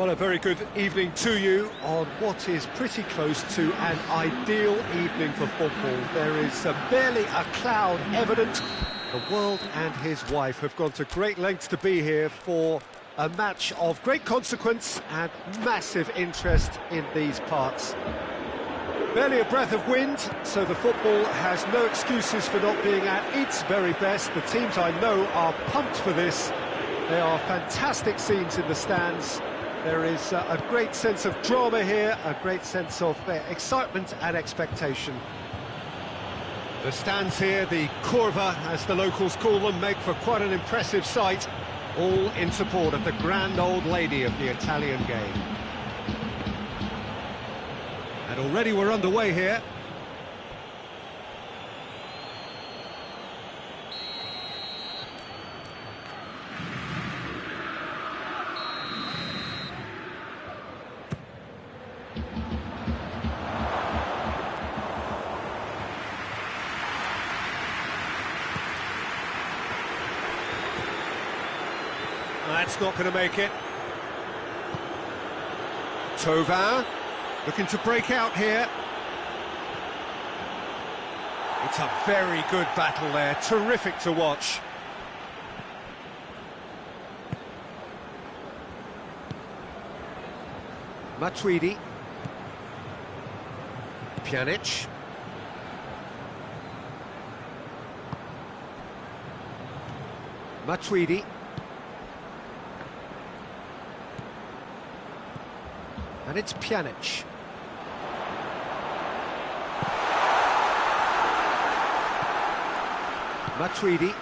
Well, a very good evening to you on what is pretty close to an ideal evening for football. There is barely a cloud evident. The world and his wife have gone to great lengths to be here for a match of great consequence and massive interest in these parts. Barely a breath of wind, so the football has no excuses for not being at its very best. The teams I know are pumped for this. There are fantastic scenes in the stands. There is a great sense of drama here, a great sense of excitement and expectation. The stands here, the curva, as the locals call them, make for quite an impressive sight, all in support of the grand old lady of the Italian game. And already we're underway here. That's not going to make it. Hoang looking to break out here. It's a very good battle there, terrific to watch. Matuidi. Pjanic. Matuidi. And it's Pjanic. Matuidi.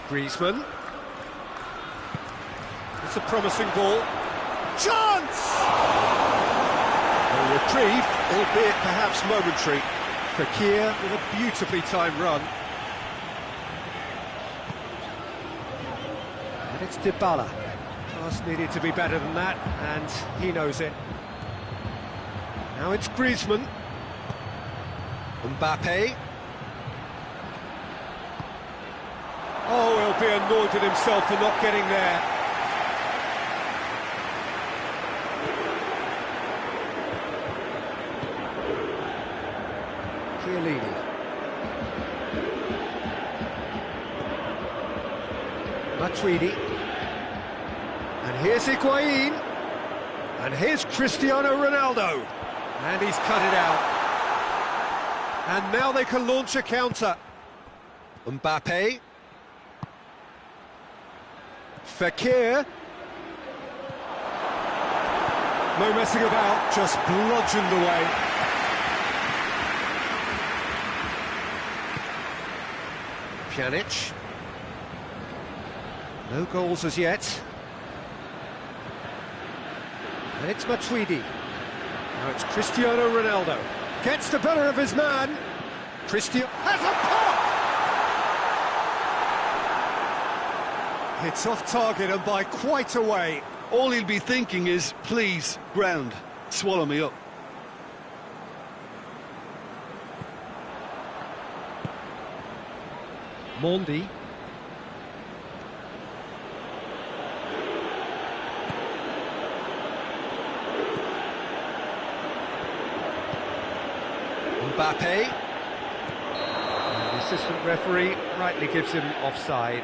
Griezmann. It's a promising ball. Chance! A reprieve, albeit perhaps momentary. Fekir with a beautifully timed run. And it's Dybala. Pass needed to be better than that, and he knows it. Now it's Griezmann. Mbappe. Oh, he'll be annoyed at himself for not getting there. Chiellini. Matuidi. And here's Higuain. And here's Cristiano Ronaldo. And he's cut it out. And now they can launch a counter. Mbappe. Fekir. No messing about, just bludgeoned away. Pjanic. No goals as yet. And it's Matuidi. Now it's Cristiano Ronaldo. Gets the better of his man. Cristiano has a pop! It's off target and by quite a way. All he'll be thinking is, please, ground, swallow me up. Mondi. Mbappe. And the assistant referee rightly gives him offside.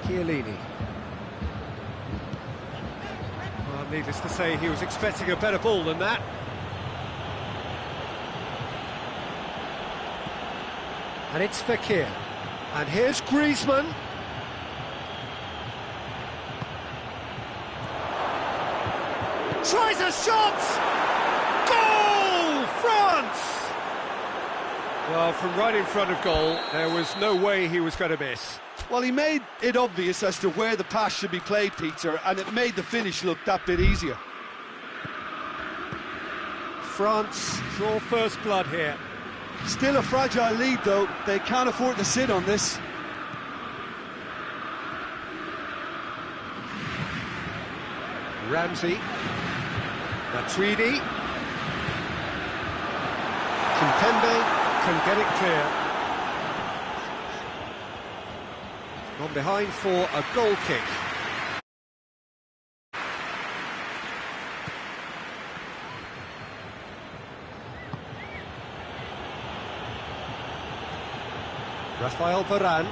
Chiellini. Well, needless to say, he was expecting a better ball than that. And it's Fekir. And here's Griezmann. Tries a shot! Goal! France! Well, from right in front of goal, there was no way he was going to miss. Well, he made it obvious as to where the pass should be played, Peter, and it made the finish look that bit easier. France draw first blood here. Still a fragile lead, though. They can't afford to sit on this. Ramsey. Matuidi. Kimpembe can get it clear. Gone behind for a goal kick. Rafael Varane.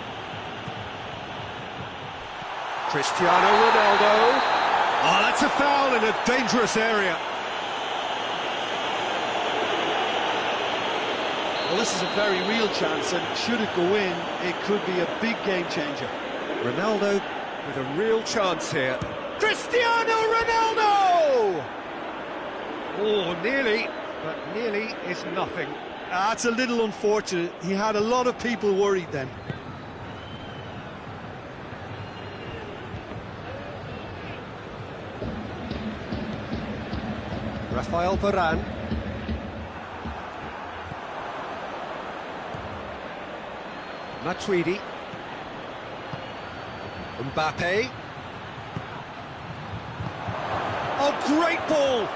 Cristiano Ronaldo. Oh, that's a foul in a dangerous area. Well, this is a very real chance, and should it go in, it could be a big game changer. Ronaldo with a real chance here. Cristiano Ronaldo! Oh, nearly, but nearly is nothing. That's a little unfortunate. He had a lot of people worried then. Rafael Varane. Matuidi. Mbappe. Oh, great ball!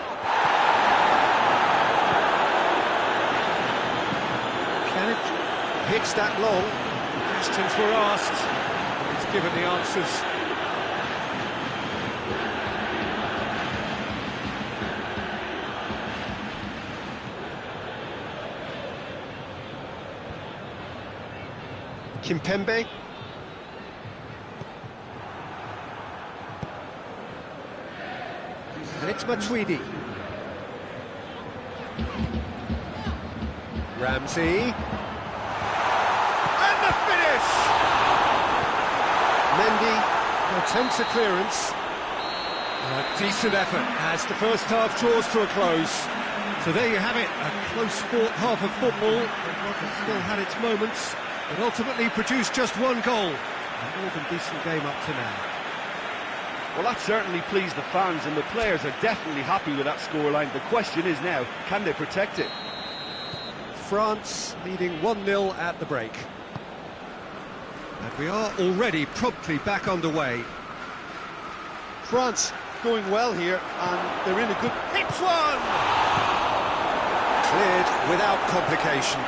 Can it hits that long? Questions were asked. He's given the answers. Kimpembe. And it's Matuidi. Ramsey. And the finish! Mendy attempts a clearance. A decent effort as the first half draws to a close. So there you have it, a close fought half of football. It still had its moments, but ultimately produced just one goal. A more than decent game up to now. Well, that certainly pleased the fans, and the players are definitely happy with that scoreline. The question is now, can they protect it? France leading 1-0 at the break. And we are already promptly back underway. France going well here, and they're in a good... Hits one! Cleared without complication.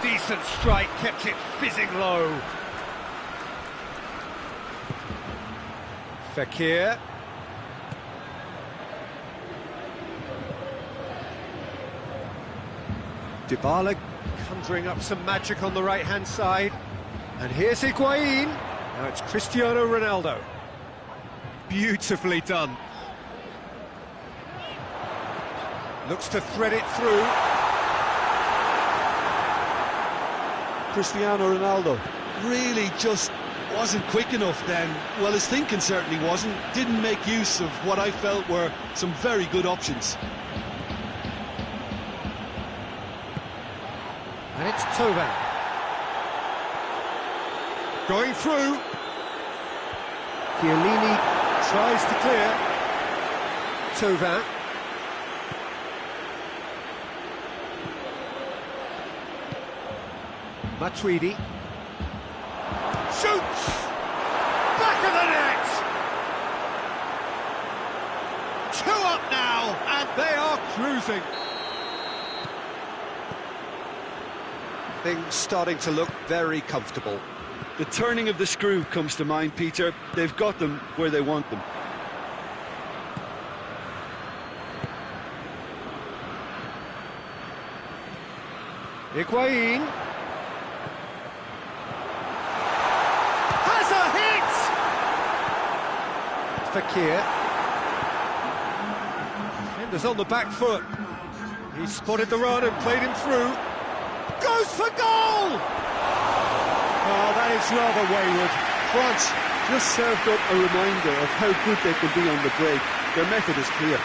Decent strike, kept it fizzing low. Fekir. Dybala conjuring up some magic on the right-hand side. And here's Higuain. Now it's Cristiano Ronaldo. Beautifully done. Looks to thread it through. Cristiano Ronaldo really just wasn't quick enough then. Well, his thinking certainly wasn't. Didn't make use of what I felt were some very good options. And it's Hoang. Going through. Chiellini tries to clear. Hoang. Matuidi. Shoots! Back of the net! 2 up now, and they are cruising. Things starting to look very comfortable. The turning of the screw comes to mind, Peter. They've got them where they want them. Higuain. Has a hit! Fekir. Defenders on the back foot. He spotted the run and played him through. Goes for goal! Oh, that is rather wayward. France just served up a reminder of how good they can be on the break. Their method is clear.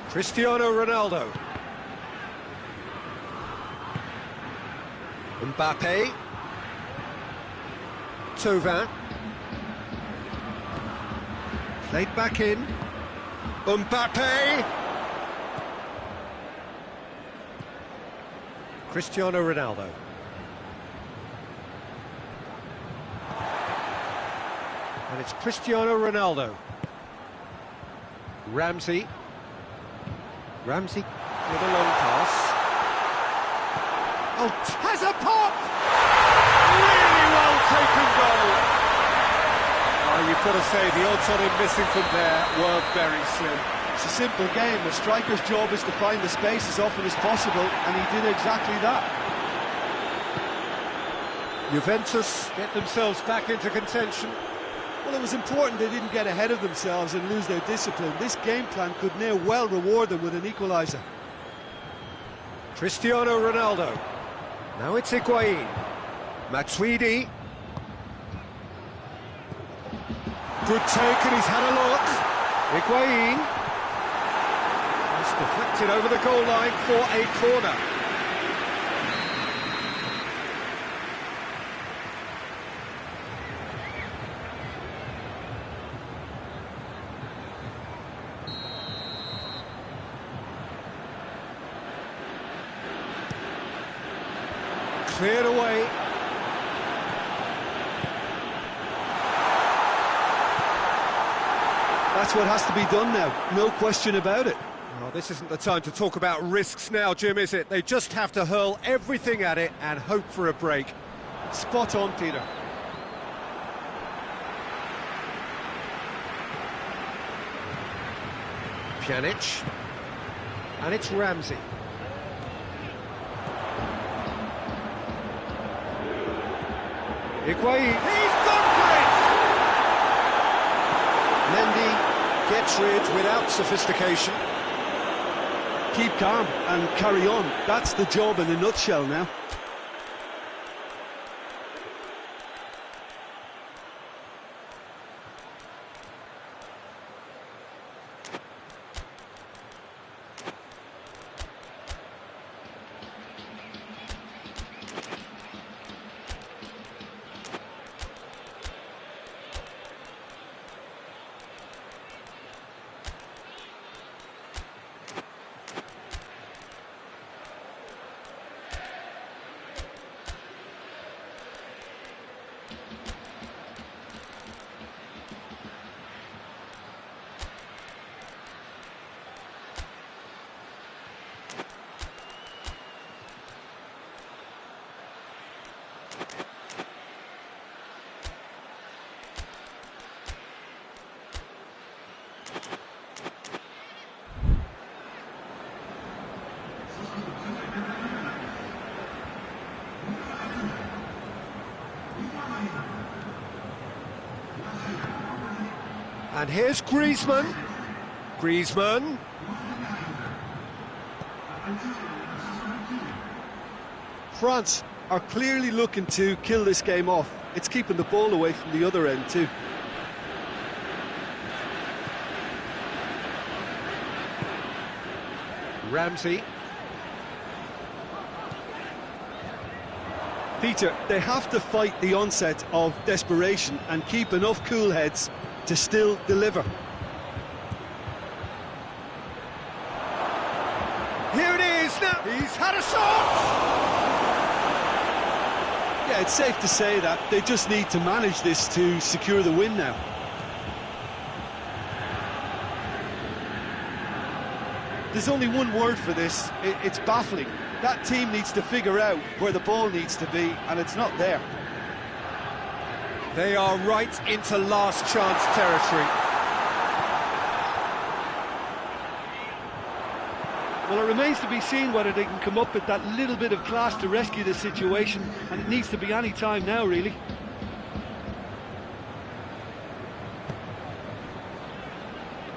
Cristiano Ronaldo. Mbappe. Hoang. Played back in. Mbappe. Cristiano Ronaldo. And it's Cristiano Ronaldo. Ramsey with a long pass. Oh, has a pop! Really well taken goal. Oh, you've got to say the odds on him missing from there were very slim. It's a simple game. A striker's job is to find the space as often as possible, and he did exactly that. Juventus get themselves back into contention. Well, it was important they didn't get ahead of themselves and lose their discipline. This game plan could now well reward them with an equaliser. Cristiano Ronaldo. Now it's Higuain. Matuidi. Good take, and he's had a look. Higuain. It's deflected over the goal line for a corner. Cleared away. That's what has to be done now, no question about it. Well, this isn't the time to talk about risks now, Jim, is it? They just have to hurl everything at it and hope for a break. Spot on, Peter. Pjanic. And it's Ramsey. Higuain. He's gone for it! Mendy gets rid without sophistication. Keep calm and carry on. That's the job in a nutshell now. And here's Griezmann. Griezmann. France are clearly looking to kill this game off. It's keeping the ball away from the other end too. Ramsey. Peter, they have to fight the onset of desperation and keep enough cool heads to still deliver. Here it is now. He's had a shot. Yeah, it's safe to say that they just need to manage this to secure the win now. There's only one word for this. It's baffling. That team needs to figure out where the ball needs to be, and it's not there. They are right into last chance territory. Well, it remains to be seen whether they can come up with that little bit of class to rescue the situation, and it needs to be any time now, really.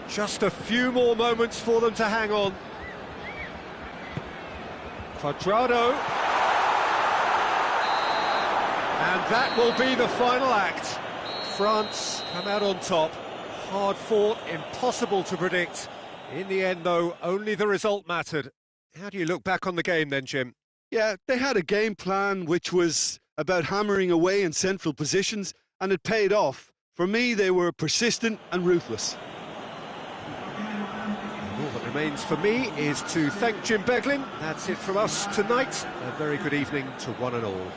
Just a few more moments for them to hang on. Cuadrado. And that will be the final act. France come out on top. Hard fought, impossible to predict. In the end, though, only the result mattered. How do you look back on the game then, Jim? Yeah, they had a game plan which was about hammering away in central positions, and it paid off. For me, they were persistent and ruthless. All that remains for me is to thank Jim Beglin. That's it from us tonight. A very good evening to one and all.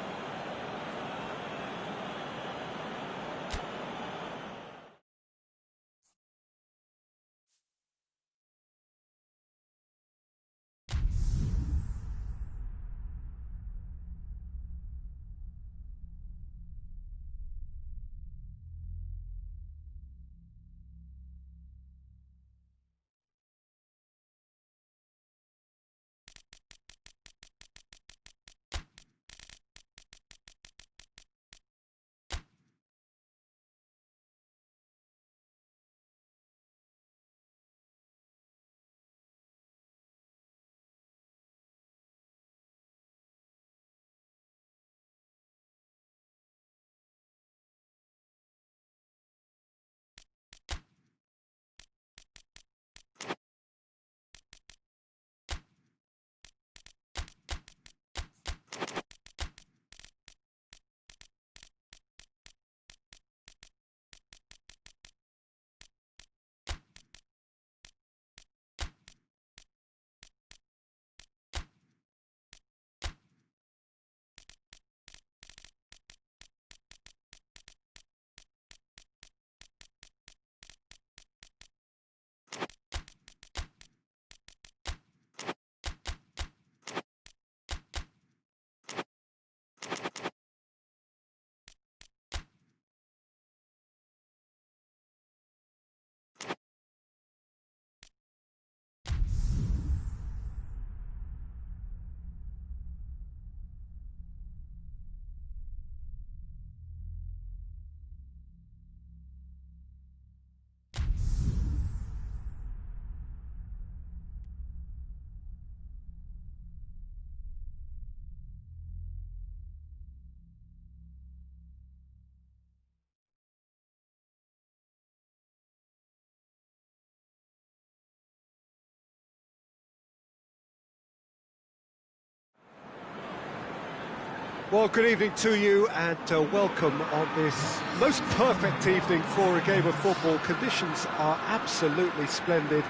Well, good evening to you and welcome on this most perfect evening for a game of football. Conditions are absolutely splendid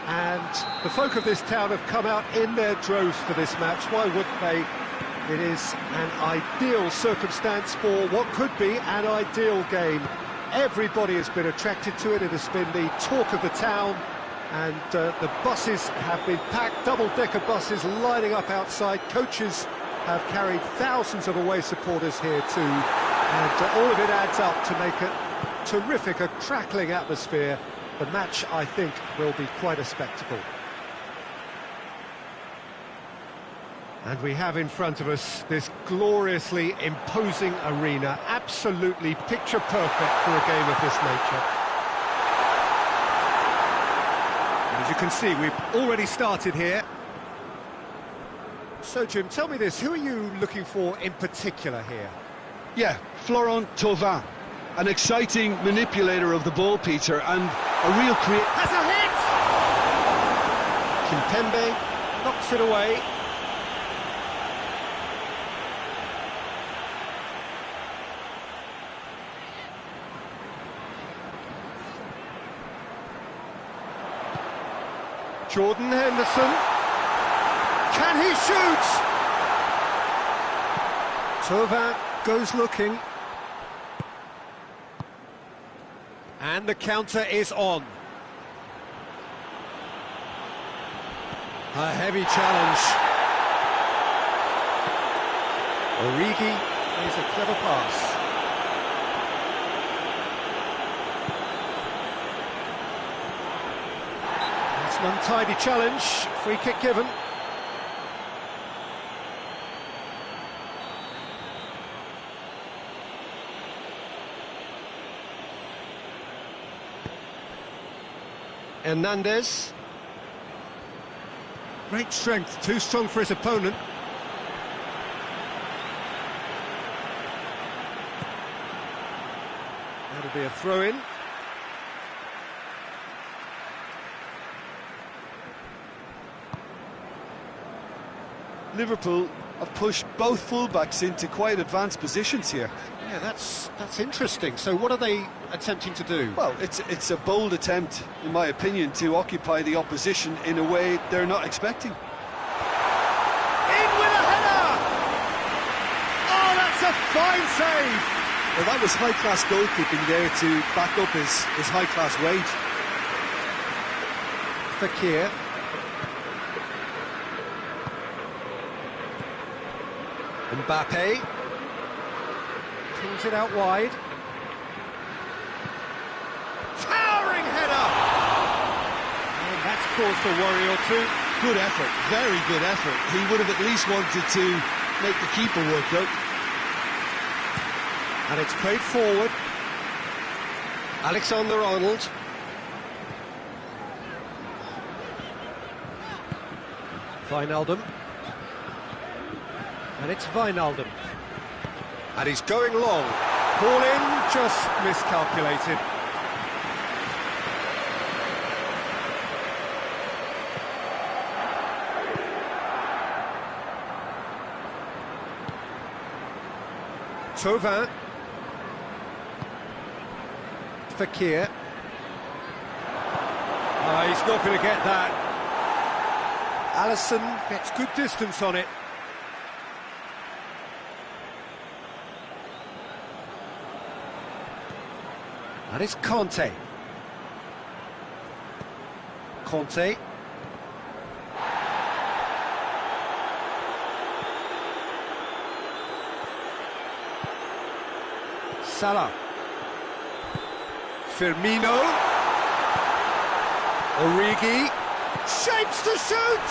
and the folk of this town have come out in their droves for this match. Why wouldn't they? It is an ideal circumstance for what could be an ideal game. Everybody has been attracted to it. It has been the talk of the town, and the buses have been packed, double-decker buses lining up outside. Coaches have carried thousands of away supporters here too, and all of it adds up to make a terrific, a crackling atmosphere. The match, I think, will be quite a spectacle. And we have in front of us this gloriously imposing arena, absolutely picture perfect for a game of this nature. And as you can see, we've already started here. So, Jim, tell me this, who are you looking for in particular here? Yeah, Florent Thauvin, an exciting manipulator of the ball, Peter, and a real Has a hit! Kimpembe knocks it away. Jordan Henderson. Can he shoot? Thauvin goes looking. And the counter is on. A heavy challenge. Origi plays a clever pass. That's an untidy challenge. Free kick given. Hernandez. Great strength, too strong for his opponent. That'll be a throw-in. Liverpool have pushed both fullbacks into quite advanced positions here. Yeah, that's interesting. So what are they attempting to do? Well, it's a bold attempt, in my opinion, to occupy the opposition in a way they're not expecting. In with a header! Oh, that's a fine save! Well, that was high-class goalkeeping there to back up his high-class wage. Fekir. Mbappe. Pings it out wide. Towering header! And that's caused a worry or two. Good effort, very good effort. He would have at least wanted to make the keeper work out. And it's played forward. Alexander-Arnold. Wijnaldum. And it's Wijnaldum. And he's going long. Ball in, just miscalculated. Thauvin. Fekir. He's not going to get that. Alisson gets good distance on it. And it's Conte. Conte. Salah. Firmino. Origi. Shapes to shoot!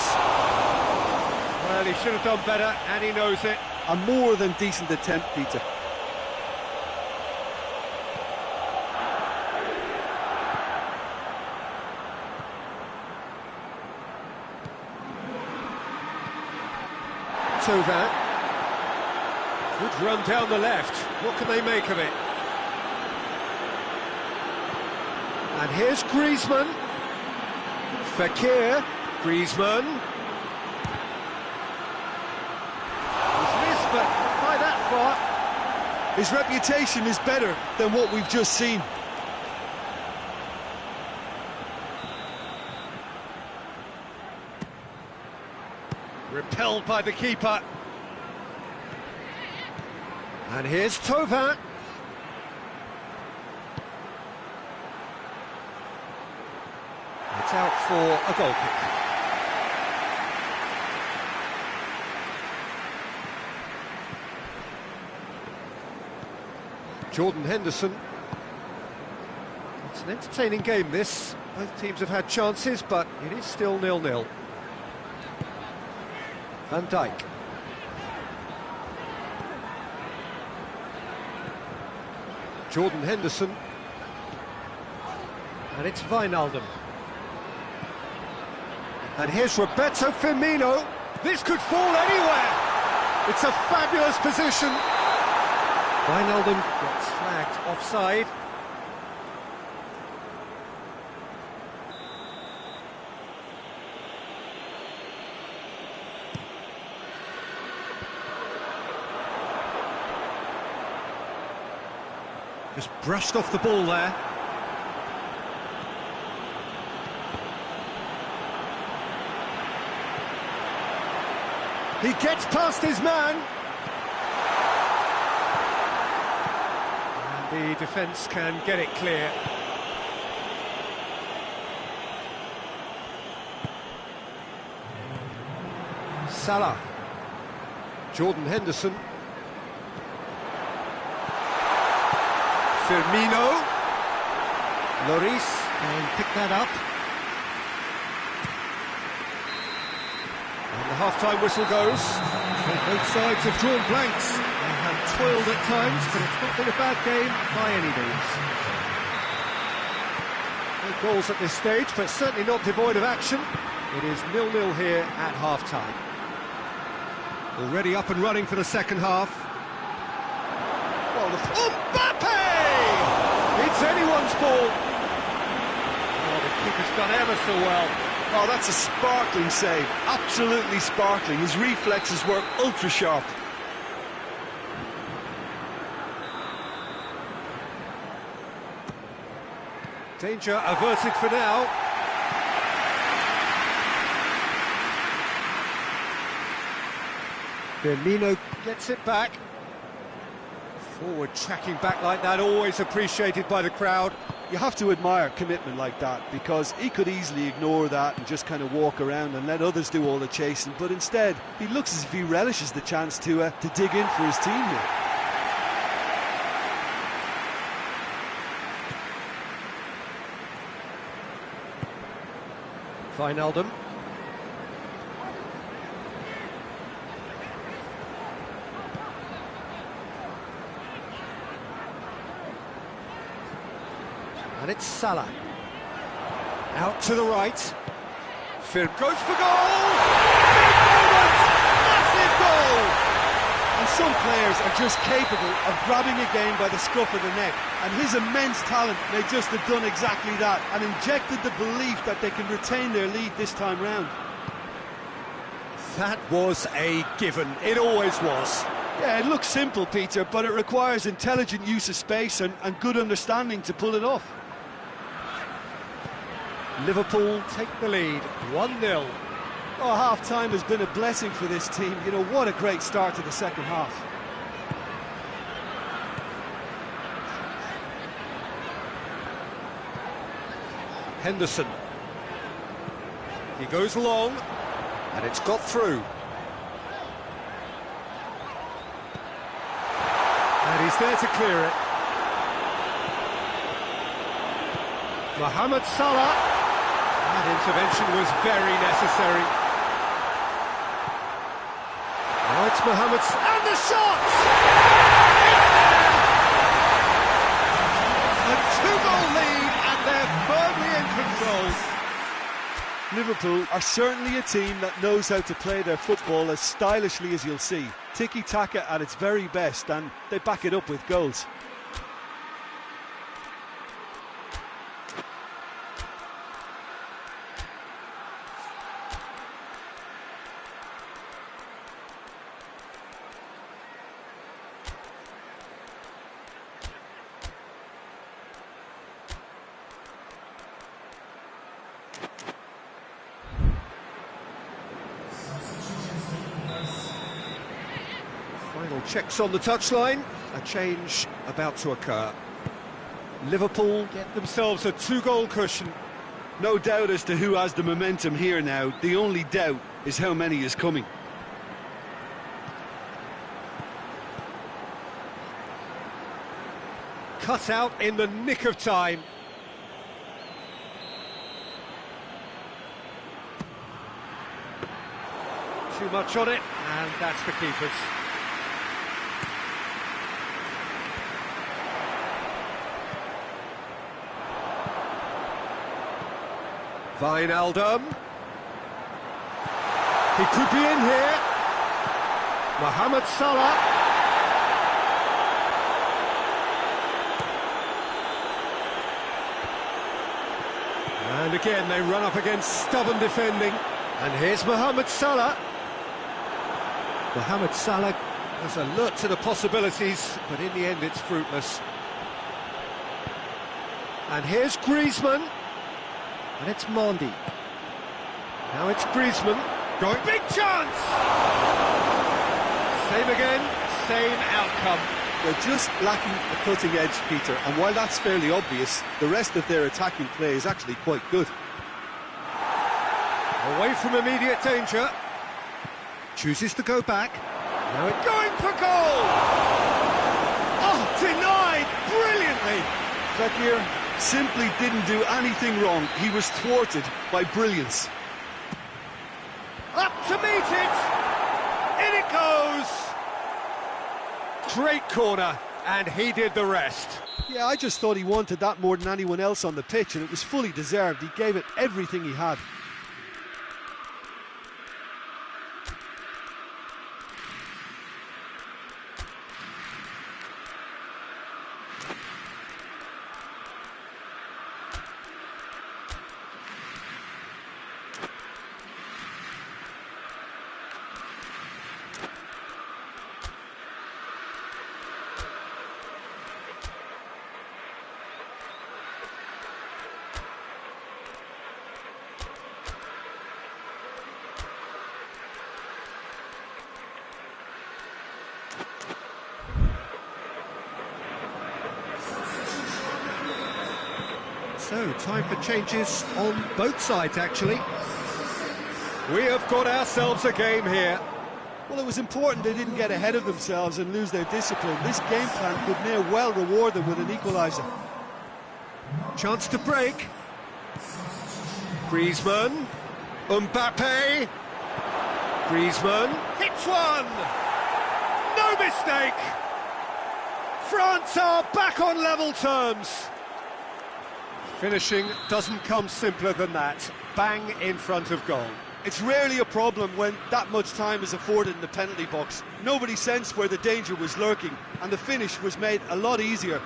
Well, he should have done better, and he knows it. A more than decent attempt, Peter. Thauvin. Good run down the left. What can they make of it? And here's Griezmann. Fekir. Griezmann. He's missed, but not by that far. His reputation is better than what we've just seen. Repelled by the keeper. And here's Hoang. It's out for a goal kick. Jordan Henderson. It's an entertaining game, this. Both teams have had chances, but it is still 0-0. Van Dijk. Jordan Henderson. And it's Wijnaldum. And here's Roberto Firmino. This could fall anywhere. It's a fabulous position. Wijnaldum gets flagged offside. Just brushed off the ball there. He gets past his man. And the defence can get it clear. Salah. Jordan Henderson. Firmino. Lloris can pick that up. And the half-time whistle goes. Well, both sides have drawn blanks. They have toiled at times, but it's not been a bad game by any means. No goals at this stage, but certainly not devoid of action. It is 0-0 here at half-time. Already up and running for the second half. Well, Mbappe! It's anyone's ball. Oh, the keeper's done ever so well. Oh, that's a sparkling save. Absolutely sparkling. His reflexes were ultra sharp. Danger averted for now. Firmino gets it back. Forward tracking back like that, always appreciated by the crowd. You have to admire commitment like that, because he could easily ignore that and just kind of walk around and let others do all the chasing, but instead he looks as if he relishes the chance to dig in for his team here. Wijnaldum. And it's Salah. Out to the right. Phil goes for goal! Big moment! Massive goal! And some players are just capable of grabbing a game by the scruff of the neck, and his immense talent may just have done exactly that and injected the belief that they can retain their lead this time round. That was a given. It always was. Yeah, it looks simple, Peter, but it requires intelligent use of space and good understanding to pull it off. Liverpool take the lead, 1-0. Oh, half-time has been a blessing for this team. You know, what a great start to the second half. Henderson. He goes long, and it's got through. And he's there to clear it. Mohamed Salah. That intervention was very necessary. Now it's Mohamed and the shot! It's there! A two-goal lead, and they're firmly in control. Liverpool are certainly a team that knows how to play their football as stylishly as you'll see. Tiki-taka at its very best, and they back it up with goals. Checks on the touchline, a change about to occur. Liverpool get themselves a 2-goal cushion. No doubt as to who has the momentum here now. The only doubt is how many is coming. Cut out in the nick of time. Too much on it, and that's the keeper's. Wijnaldum. He could be in here. Mohamed Salah. And again, they run up against stubborn defending. And here's Mohamed Salah. Mohamed Salah was alert to the possibilities, but in the end it's fruitless. And here's Griezmann. And it's Mendy. Now it's Griezmann. Going big chance! Same again, same outcome. They're just lacking a cutting edge, Peter, and while that's fairly obvious, the rest of their attacking play is actually quite good. Away from immediate danger. Chooses to go back. Now it's going for goal! Oh, denied brilliantly! Fekir simply didn't do anything wrong. He was thwarted by brilliance. Up to meet it! In it goes! Great corner, and he did the rest. Yeah, I just thought he wanted that more than anyone else on the pitch, and it was fully deserved. He gave it everything he had. So, time for changes on both sides, actually. We have got ourselves a game here. Well, it was important they didn't get ahead of themselves and lose their discipline. This game plan could near well reward them with an equaliser. Chance to break. Griezmann. Mbappe. Griezmann. Hits one! No mistake! France are back on level terms. Finishing doesn't come simpler than that. Bang in front of goal. It's rarely a problem when that much time is afforded in the penalty box. Nobody sensed where the danger was lurking, and the finish was made a lot easier.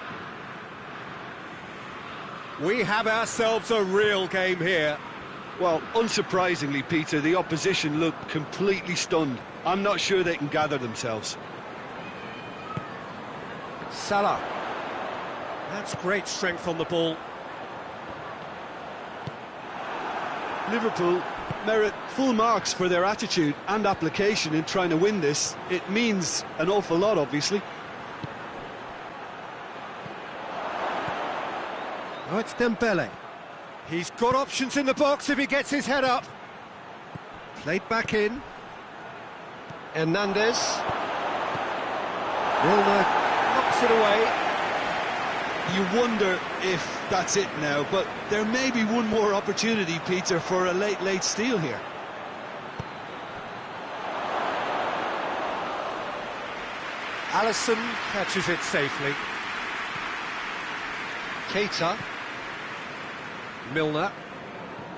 We have ourselves a real game here. Well, unsurprisingly, Peter, the opposition looked completely stunned. I'm not sure they can gather themselves. Salah. That's great strength on the ball. Liverpool merit full marks for their attitude and application in trying to win this. It means an awful lot, obviously. Oh, it's Dembele. He's got options in the box if he gets his head up. Played back in. Hernandez. Milner knocks it away. You wonder if that's it now, but there may be one more opportunity, Peter, for a late steal here. Alisson catches it safely. Keita. Milner.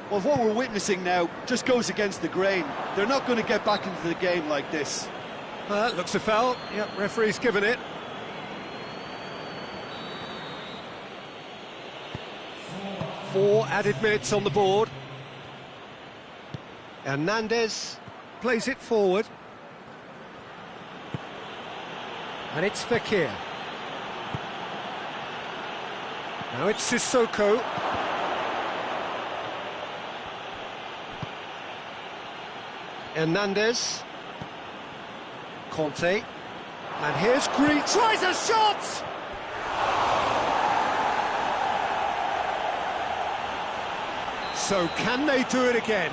Well, what we're witnessing now just goes against the grain. They're not going to get back into the game like this. Looks a foul. Yep, referee's given it. Four added minutes on the board. Hernandez plays it forward. And it's Fekir. Now it's Sissoko. Hernandez. Conte. And here's Green, tries a shot! So can they do it again?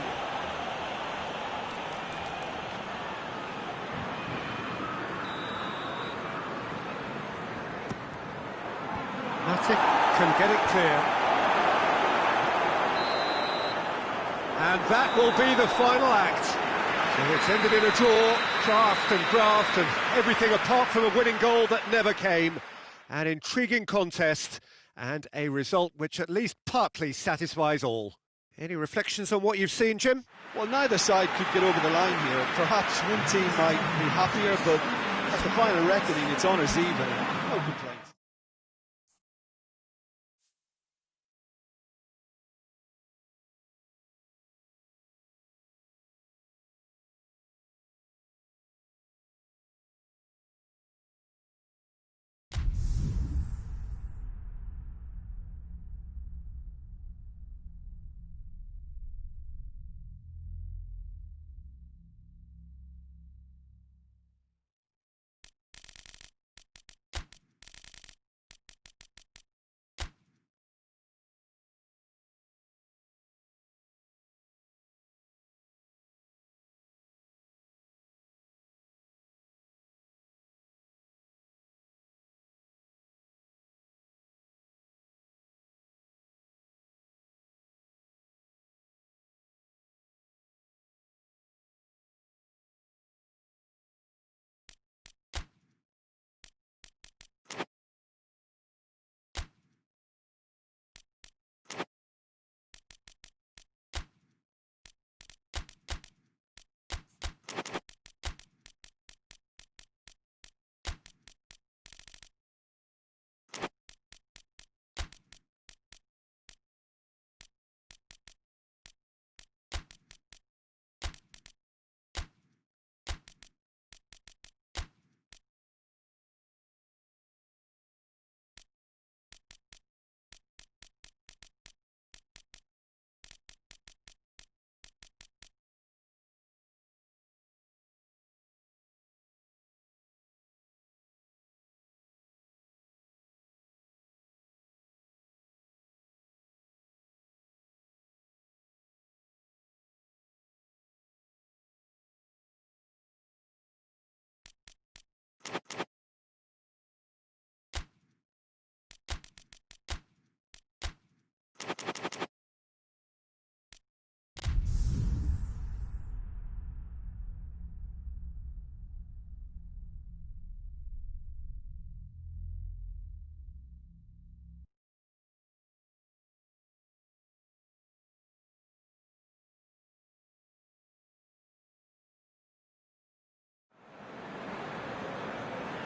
Matic can get it clear. And that will be the final act. So it's ended in a draw, craft and graft and everything apart from a winning goal that never came. An intriguing contest and a result which at least partly satisfies all. Any reflections on what you've seen, Jim? Well, neither side could get over the line here. Perhaps one team might be happier, but at the final reckoning, it's honours even. No complaints.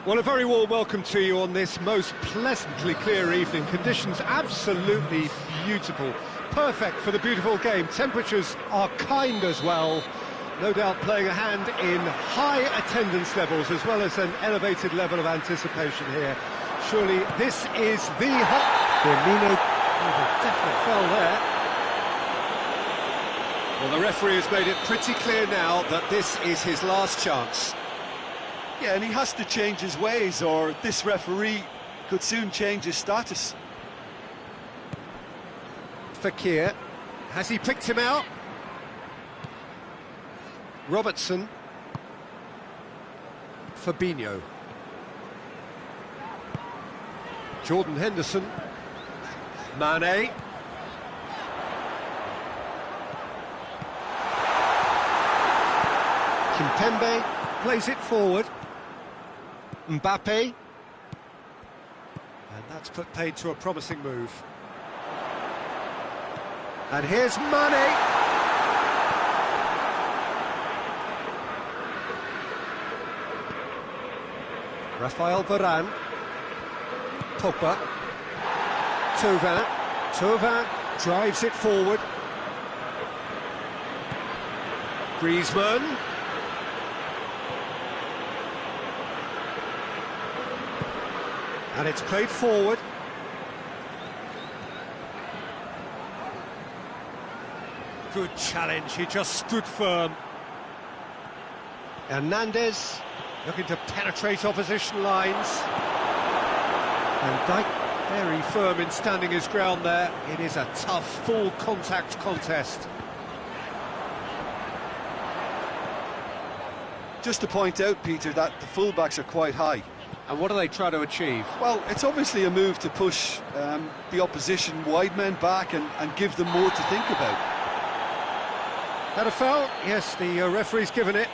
Well, a very warm welcome to you on this most pleasantly clear evening. Conditions absolutely beautiful. Perfect for the beautiful game. Temperatures are kind as well. No doubt playing a hand in high attendance levels as well as an elevated level of anticipation here. Surely this is the hot... Firmino, definite fell there. Well, the referee has made it pretty clear now that this is his last chance. Yeah, and he has to change his ways, or this referee could soon change his status. Fekir, has he picked him out? Robertson. Fabinho. Jordan Henderson. Mane. Kimpembe plays it forward. Mbappe. And that's put paid to a promising move. And here's Mane. Rafael Varane. Pogba. Thauvin drives it forward. Griezmann. And it's played forward. Good challenge, he just stood firm. Hernandez, looking to penetrate opposition lines. And Dijk very firm in standing his ground there. It is a tough, full contact contest. Just to point out, Peter, that the fullbacks are quite high. And what do they try to achieve? Well, it's obviously a move to push the opposition wide men back and give them more to think about. That a foul? Yes, the referee's given it.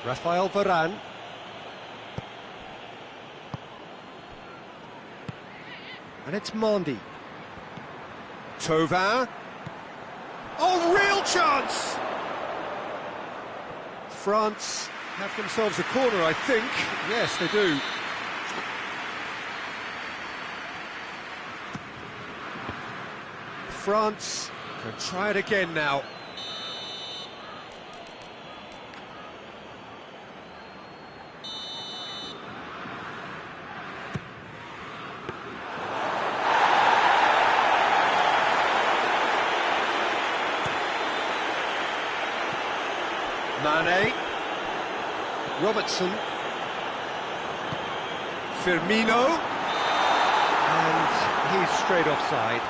Rafael Varane. And it's Mendy. Hoang. Oh, real chance! France have themselves a corner, I think. Yes, they do. France can try it again now. Mane, Robertson, Firmino, and he's straight offside.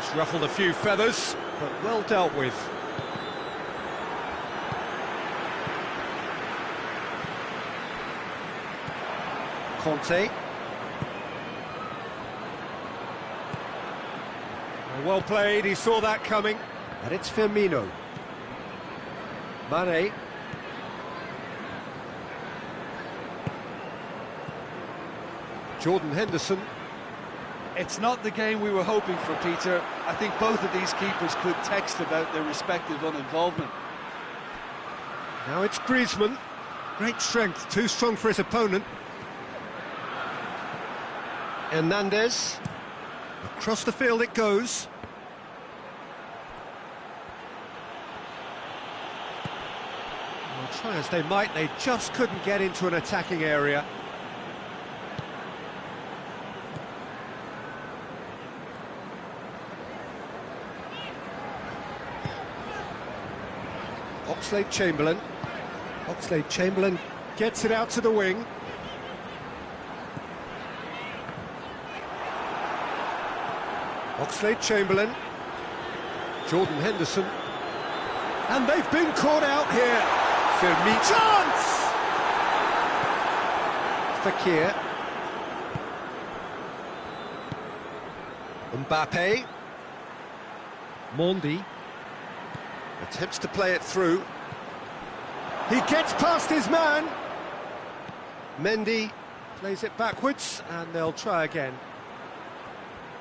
He's ruffled a few feathers, but well dealt with. Conte. Well played, he saw that coming. And it's Firmino. Mane. Jordan Henderson. It's not the game we were hoping for, Peter. I think both of these keepers could text about their respective uninvolvement. Now it's Griezmann. Great strength, too strong for his opponent. Hernandez. Across the field it goes. Well, try as they might, they just couldn't get into an attacking area. Oxlade-Chamberlain. Oxlade-Chamberlain gets it out to the wing. Oxlade-Chamberlain. Jordan Henderson. And they've been caught out here. Firmino. Chance! Fekir. Mbappe. Mendy. Attempts to play it through. He gets past his man. Mendy plays it backwards, and they'll try again.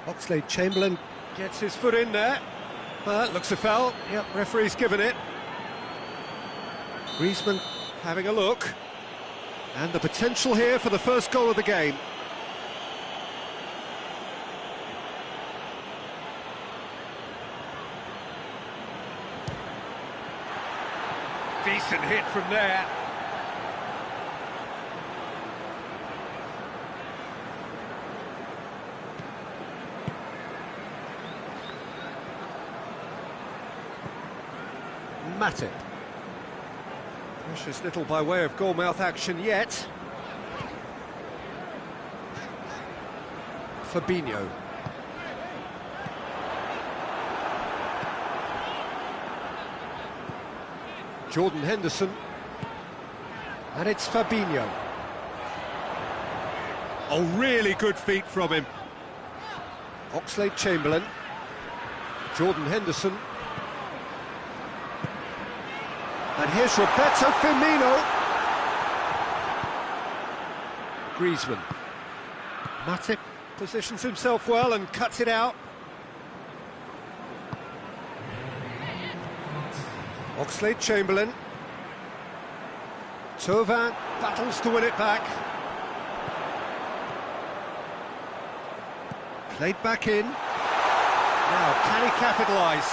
Oxlade-Chamberlain gets his foot in there. Well, looks a foul. Yep, referee's given it. Griezmann having a look. And the potential here for the first goal of the game. Decent hit from there. Matip. Precious little by way of goalmouth action yet. Fabinho. Jordan Henderson. And it's Fabinho. Oh, really good feet from him. Oxlade-Chamberlain. Jordan Henderson. And here's Roberto Firmino. Griezmann. Matip positions himself well and cuts it out. Oxlade-Chamberlain. Hoang battles to win it back. Played back in. Now, can he capitalise?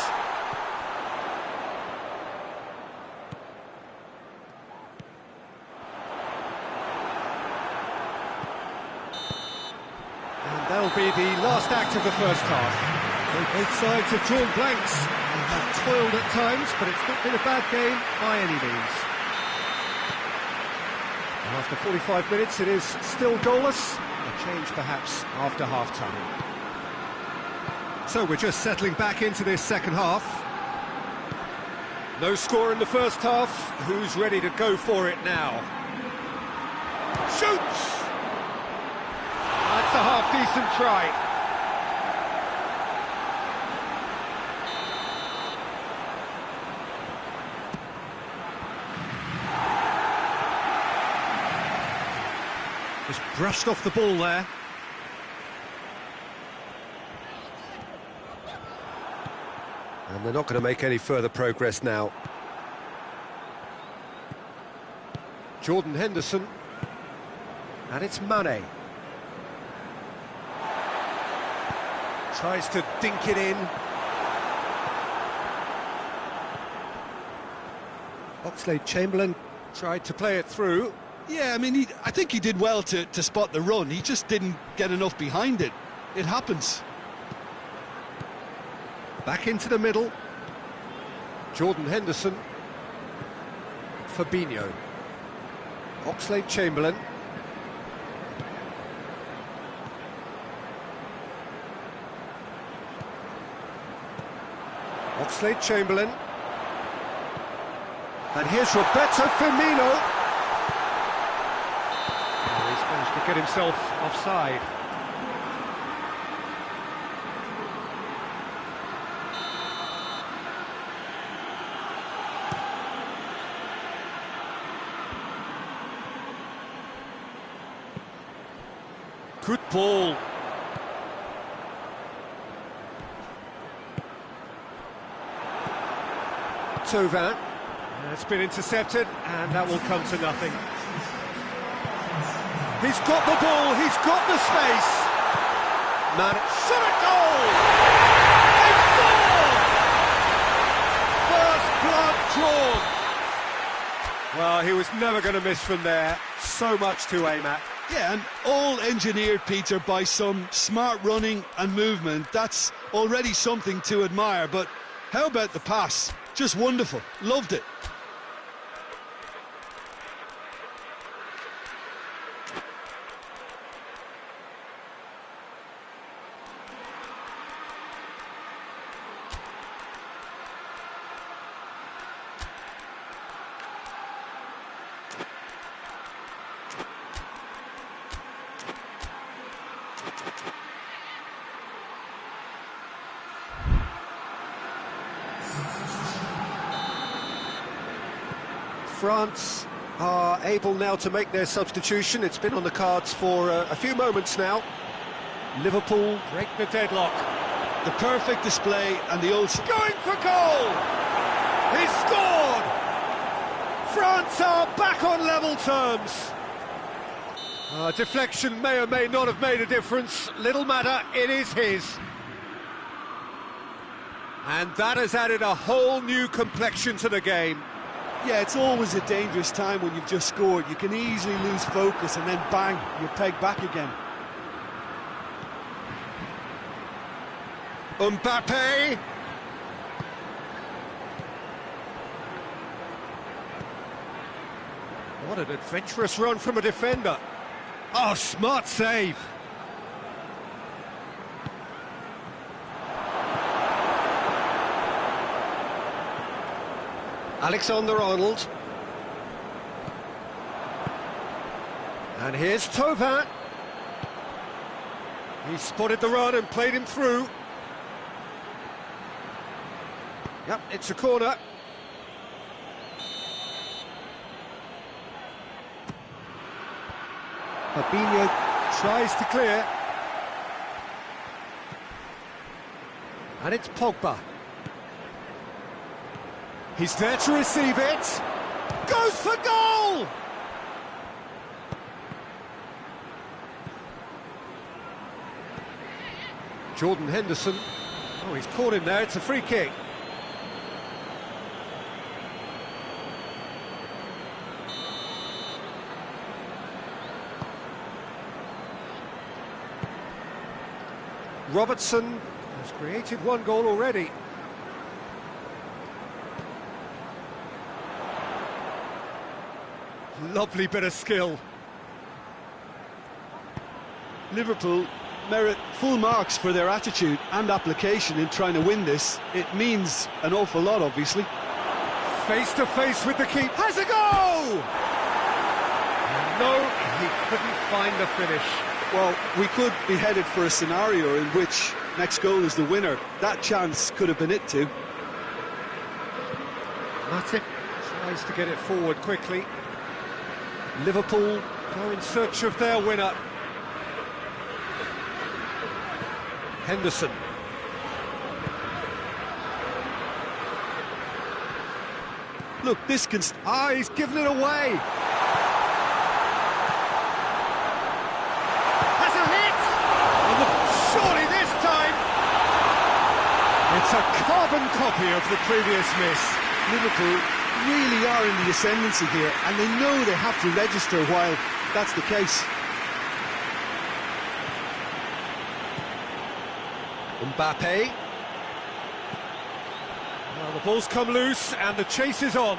And that'll be the last act of the first half. Both sides have drawn blanks. They have toiled at times, but it's not been a bad game by any means. And after 45 minutes, it is still goalless. A change, perhaps, after half-time. So we're just settling back into this second half. No score in the first half. Who's ready to go for it now? Shoots! That's a half-decent try. Just brushed off the ball there. And they're not going to make any further progress now. Jordan Henderson. And it's Mane. Tries to dink it in. Oxlade-Chamberlain tried to play it through. Yeah, I mean, I think he did well to spot the run. He just didn't get enough behind it. It happens. Back into the middle. Jordan Henderson. Fabinho. Oxlade-Chamberlain. Oxlade-Chamberlain. And here's Roberto Firmino. Oh, he's managed to get himself offside. Good ball. Hoang. It's been intercepted, and that will come to nothing. He's got the ball, he's got the space. Man, shot a goal! They scored! First blood drawn. Well, he was never going to miss from there. So much to aim at. Yeah, and all engineered, Peter, by some smart running and movement. That's already something to admire, but how about the pass? Just wonderful. Loved it. France are able now to make their substitution. It's been on the cards for a few moments now. Liverpool break the deadlock. The perfect display and the old... Going for goal! He scored! France are back on level terms. Deflection may or may not have made a difference. Little matter, it is his. And that has added a whole new complexion to the game. Yeah, it's always a dangerous time when you've just scored. You can easily lose focus and then bang, you're pegged back again. Mbappe. What an adventurous run from a defender. Oh, smart save. Alexander-Arnold. And here's Hoang. He spotted the run and played him through. Yep, it's a corner. Fabinho tries to clear. And it's Pogba. He's there to receive it. Goes for goal! Jordan Henderson. Oh, he's caught him there, it's a free kick. Robertson has created one goal already. Lovely bit of skill. Liverpool merit full marks for their attitude and application in trying to win this. It means an awful lot, obviously. Face to face with the keeper. Has a goal! No, he couldn't find the finish. Well, we could be headed for a scenario in which next goal is the winner. That chance could have been it too. Matip tries to get it forward quickly. Liverpool go in search of their winner. Henderson. Look, this can... He's given it away. Has a hit! And surely this time... It's a carbon copy of the previous miss. Liverpool really are in the ascendancy here, and they know they have to register while that's the case. Mbappe. Well, the ball's come loose and the chase is on.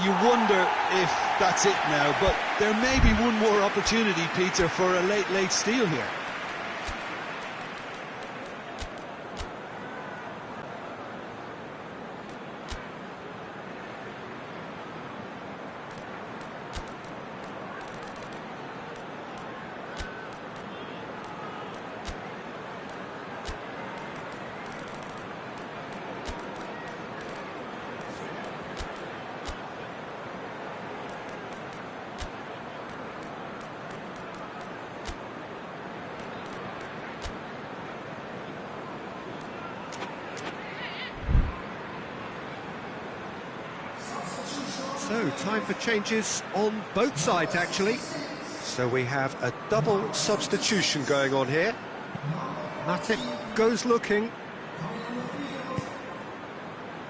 You wonder if that's it now, but there may be one more opportunity, Peter, for a late steal here. So, time for changes on both sides, actually. So we have a double substitution going on here. Matip goes looking.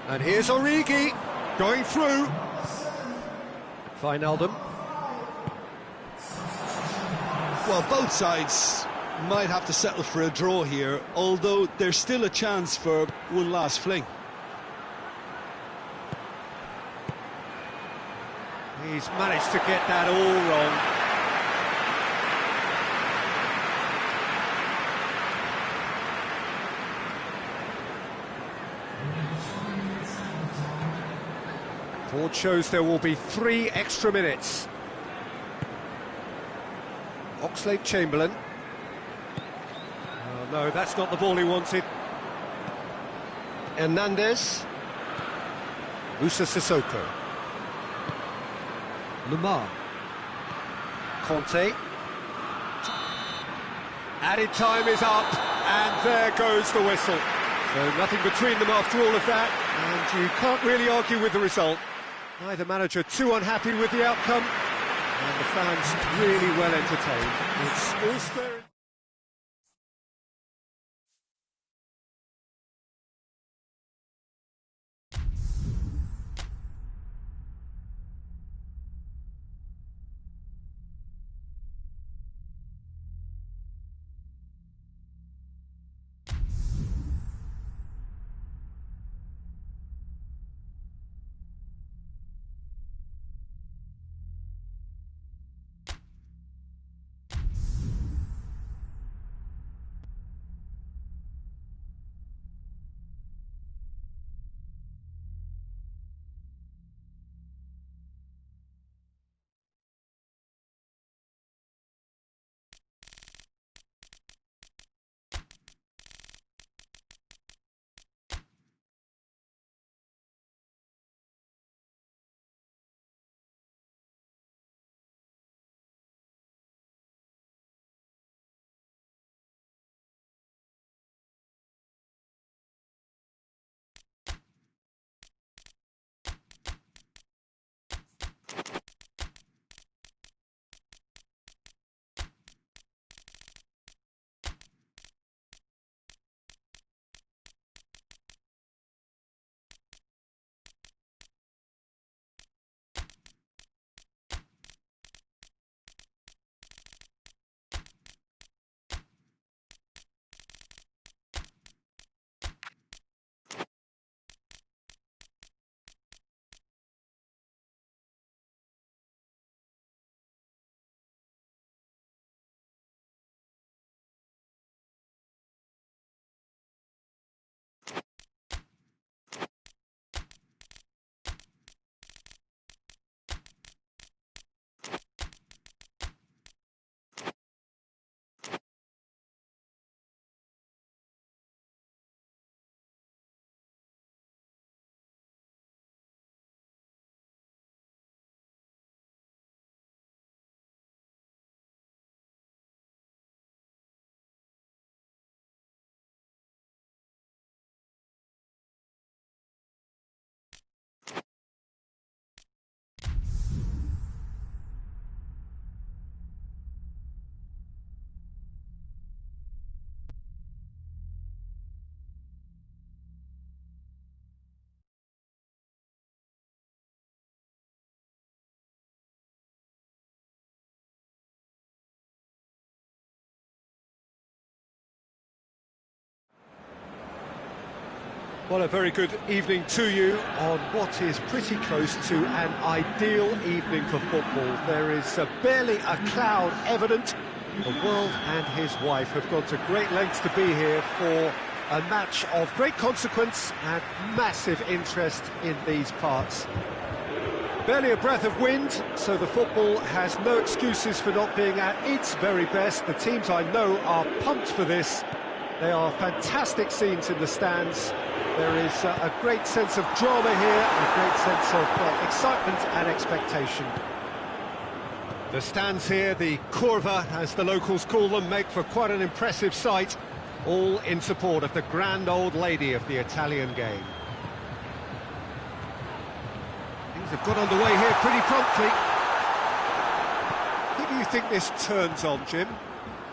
And here's Origi going through. Wijnaldum. Well, both sides might have to settle for a draw here, although there's still a chance for one last fling. He's managed to get that all wrong. Board shows there will be 3 extra minutes. Oxlade-Chamberlain. Oh, no, that's not the ball he wanted. Hernandez. Musa Sissoko. Lamar. Conte. Added time is up, and there goes the whistle. So nothing between them after all of that, and you can't really argue with the result. Neither manager too unhappy with the outcome, and the fans really well entertained. It's all square. Well, a very good evening to you on what is pretty close to an ideal evening for football. There is barely a cloud evident. The world and his wife have gone to great lengths to be here for a match of great consequence and massive interest in these parts. Barely a breath of wind, so the football has no excuses for not being at its very best. The teams I know are pumped for this. They are fantastic scenes in the stands. There is a great sense of drama here, a great sense of excitement and expectation. The stands here, the curva, as the locals call them, make for quite an impressive sight, all in support of the grand old lady of the Italian game. Things have got underway here pretty promptly. Who do you think this turns on, Jim?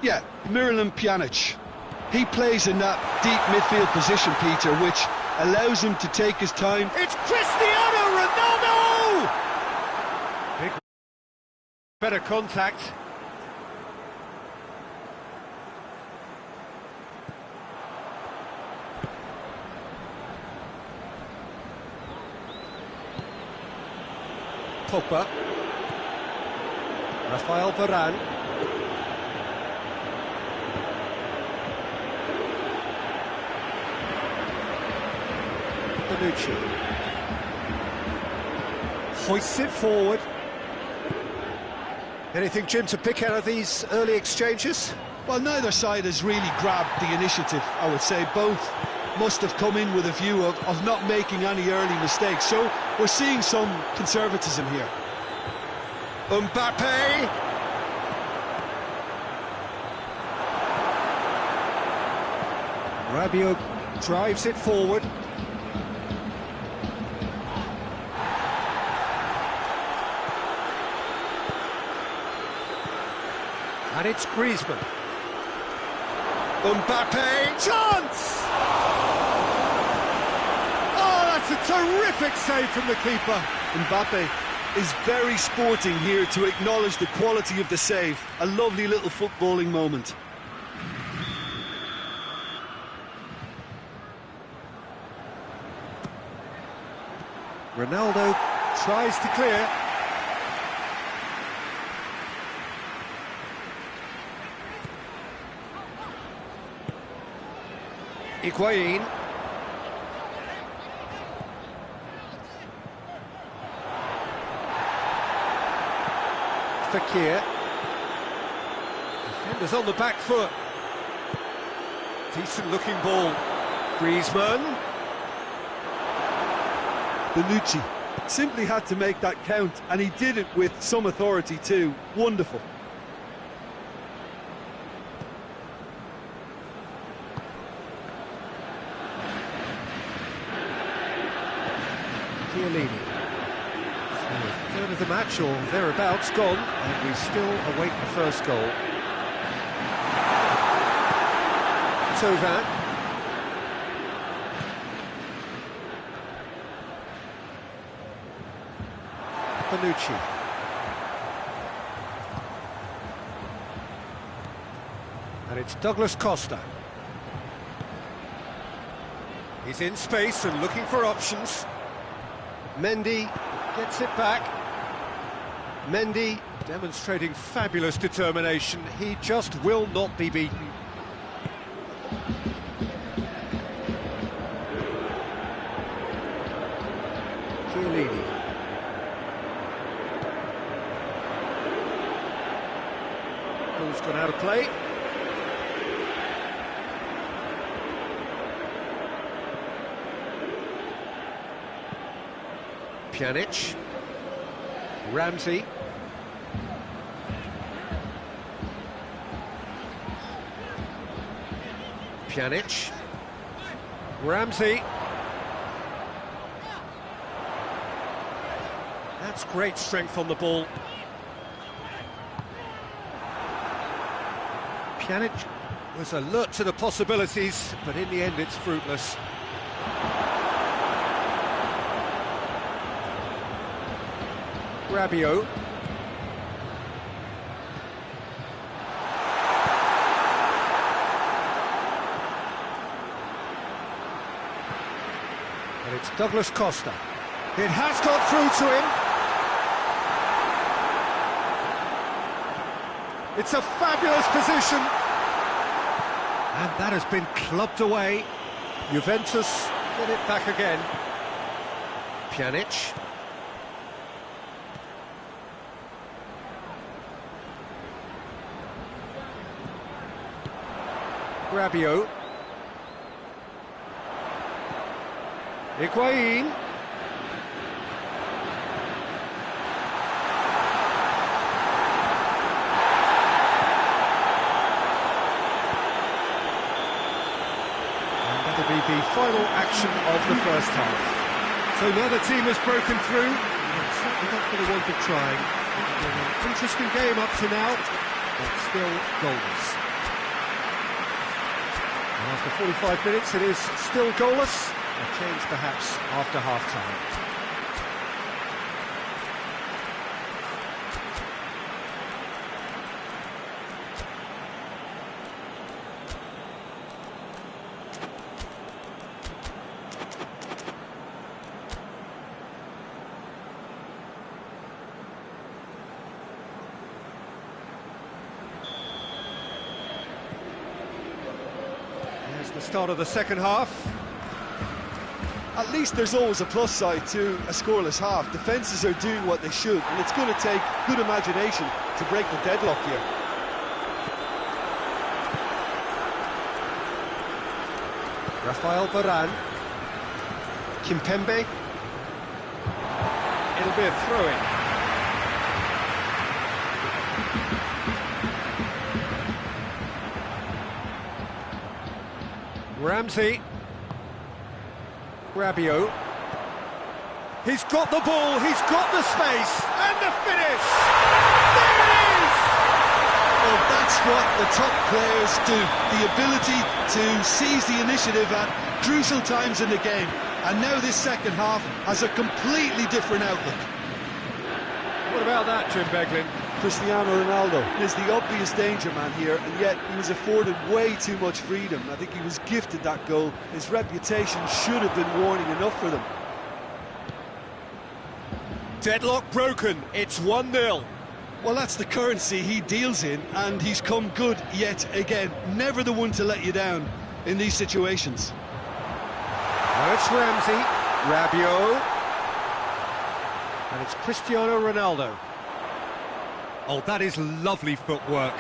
Yeah, Miralem Pjanic. He plays in that deep midfield position, Peter, which allows him to take his time. It's Cristiano Ronaldo! Big, better contact. Pogba. Rafael Varane. Bonucci. Hoists it forward. Anything, Jim, to pick out of these early exchanges? Well, neither side has really grabbed the initiative, I would say. Both must have come in with a view of not making any early mistakes. So we're seeing some conservatism here. Mbappe! Rabiot drives it forward. And it's Griezmann. Mbappe, chance! Oh, that's a terrific save from the keeper. Mbappe is very sporting here to acknowledge the quality of the save. A lovely little footballing moment. Ronaldo tries to clear. Higuain. Fekir. Defenders on the back foot. Decent looking ball. Griezmann. Bonucci simply had to make that count, and he did it with some authority too. Wonderful. Chiellini. So a third of the match or thereabouts gone, and we still await the first goal. Hoang. Bonucci. And it's Douglas Costa. He's in space and looking for options. Mendy gets it back. Mendy demonstrating fabulous determination. He just will not be beaten. Chiellini. Ball's gone out of play. Pjanic. Ramsey. Pjanic. Ramsey. That's great strength on the ball. Pjanic was alert to the possibilities, but in the end it's fruitless. Rabiot. It's Douglas Costa. It has got through to him. It's a fabulous position. And that has been clubbed away. Juventus get it back again. Pjanic. Rabiot. Higuain. And that'll be the final action of the first half. So now the team has broken through. It's certainly not for the want of trying. It's been an interesting game up to now, but still goalless. And after 45 minutes, it is still goalless. A change perhaps after half-time. There's the start of the second half. At least there's always a plus side to a scoreless half. Defences are doing what they should, and it's going to take good imagination to break the deadlock here. Rafael Varane. Kimpembe. It'll be a throw-in. Ramsey. Rabiot. He's got the ball, he's got the space, and the finish! There it is! Well, that's what the top players do. The ability to seize the initiative at crucial times in the game. And now this second half has a completely different outlook. What about that, Jim Beglin? Cristiano Ronaldo is the obvious danger man here, and yet he was afforded way too much freedom. I think he was gifted that goal. His reputation should have been warning enough for them. Deadlock broken, it's 1-0. Well, that's the currency he deals in, and he's come good yet again. Never the one to let you down in these situations. Now it's Ramsey, Rabiot, and it's Cristiano Ronaldo. Oh, that is lovely footwork.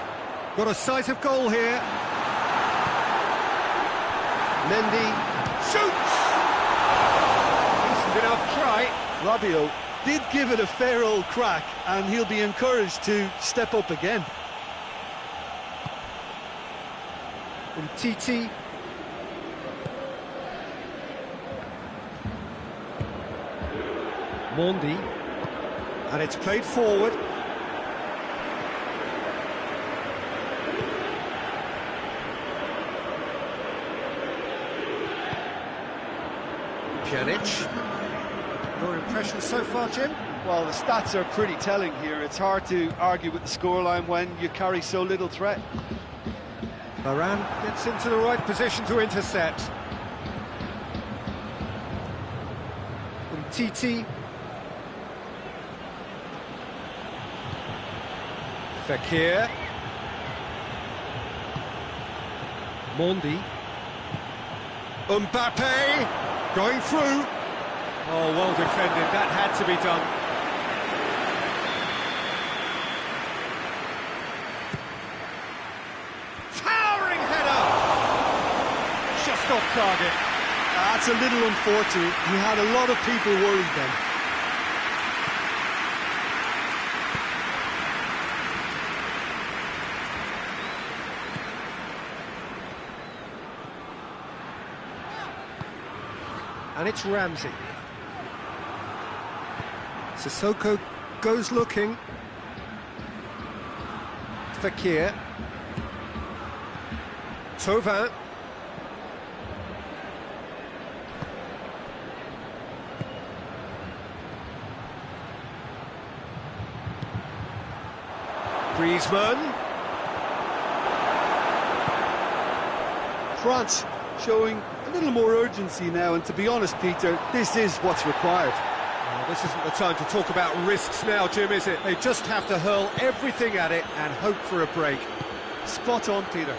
Got a sight of goal here. Mendy shoots! Decent enough try. Rabiot did give it a fair old crack, and he'll be encouraged to step up again. Titi. Mondi. And it's played forward. Pjanic. Your impressions so far, Jim? Well, the stats are pretty telling here. It's hard to argue with the scoreline when you carry so little threat. Varane gets into the right position to intercept. Titi. Fekir. Mondi. Mbappe going through. Oh, well defended. That had to be done. Towering header. Just off target. That's a little unfortunate. He had a lot of people worried then. And it's Ramsey. Sissoko goes looking. Fekir. Thauvin. Griezmann. France showing a little more urgency now, and to be honest, Peter, this is what's required. Well, this isn't the time to talk about risks now, Jim, is it? They just have to hurl everything at it and hope for a break. Spot on, Peter.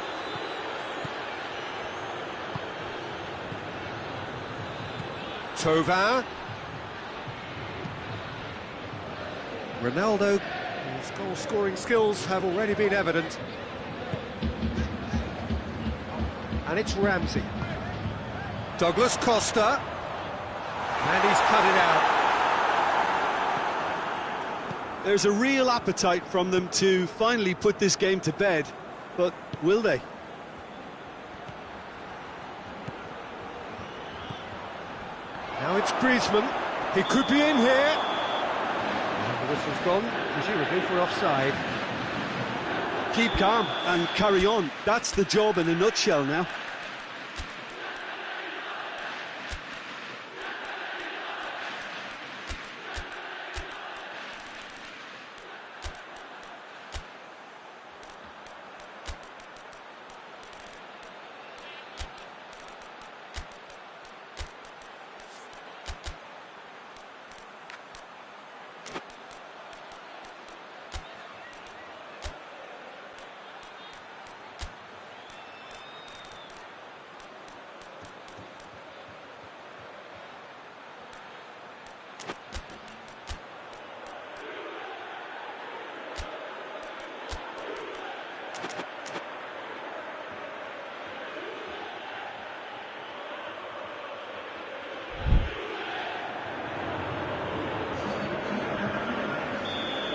Hoang. Ronaldo, his goal-scoring skills have already been evident. And it's Ramsey. Douglas Costa. And he's cut it out. There's a real appetite from them to finally put this game to bed, but will they? Now it's Griezmann. He could be in here. And the whistle's gone, presumably for offside. Keep calm and carry on. That's the job in a nutshell now.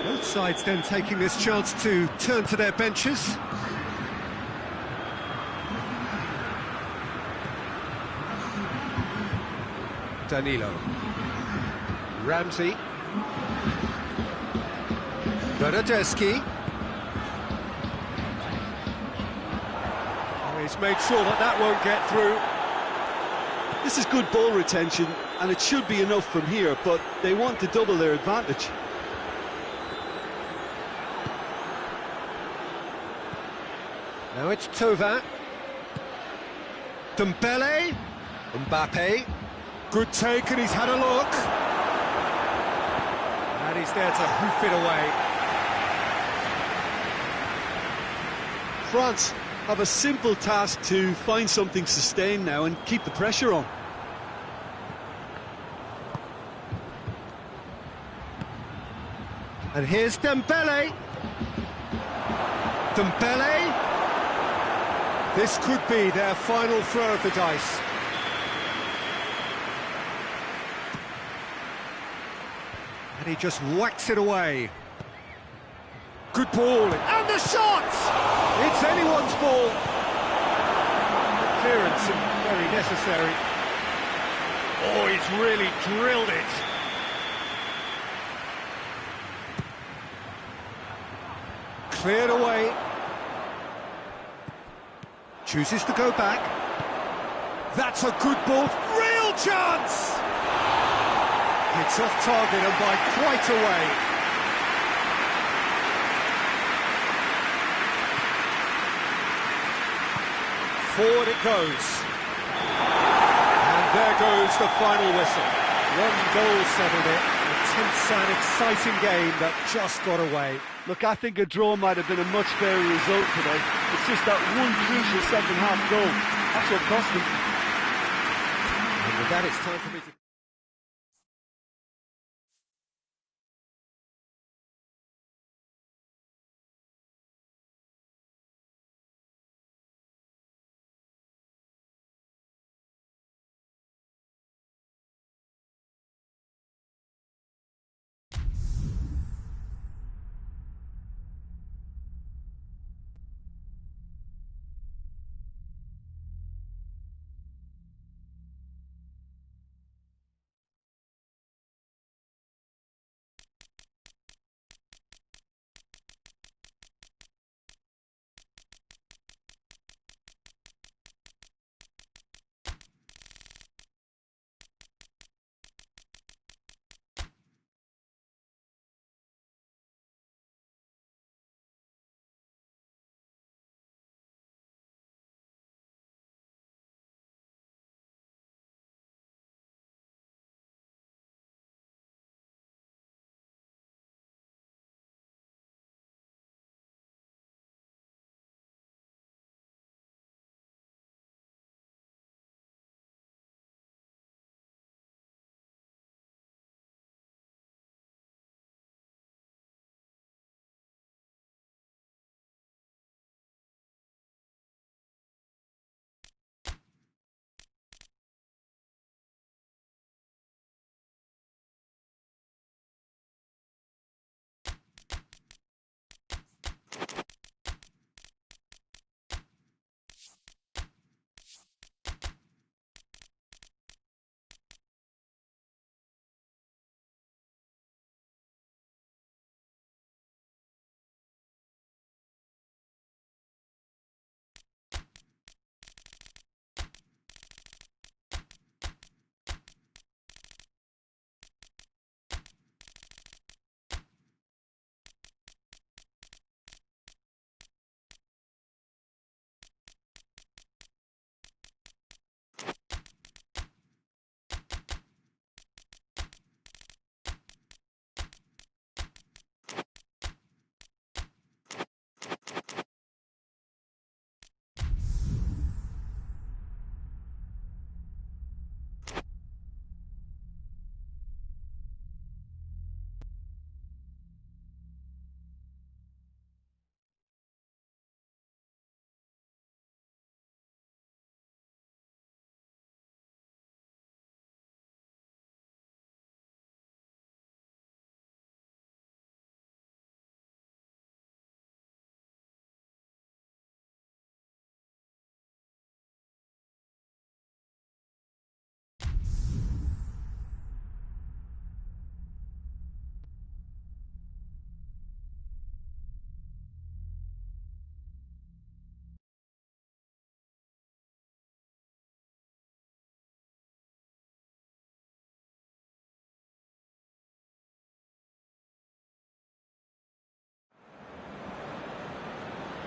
Both sides then taking this chance to turn to their benches. Danilo. Ramsey. Bernardeschi. Oh, he's made sure that that won't get through. This is good ball retention, and it should be enough from here, but they want to double their advantage. Now it's Hoang. Dembele. Mbappe. Good take, and he's had a look. And he's there to hoof it away. France have a simple task to find something sustained now and keep the pressure on. And here's Dembele. Dembele. This could be their final throw of the dice. And he just whacks it away. Good ball. And the shot! It's anyone's ball. The clearance very necessary. Oh, he's really drilled it. Cleared away. Chooses to go back. That's a good ball. Real chance! It's off target and by quite a way. Forward it goes. And there goes the final whistle. One goal settled it. A tense and exciting game that just got away. Look, I think a draw might have been a much fairer result today. It's just that one crucial second-half goal. That's what cost them. And with that, it's time for me to...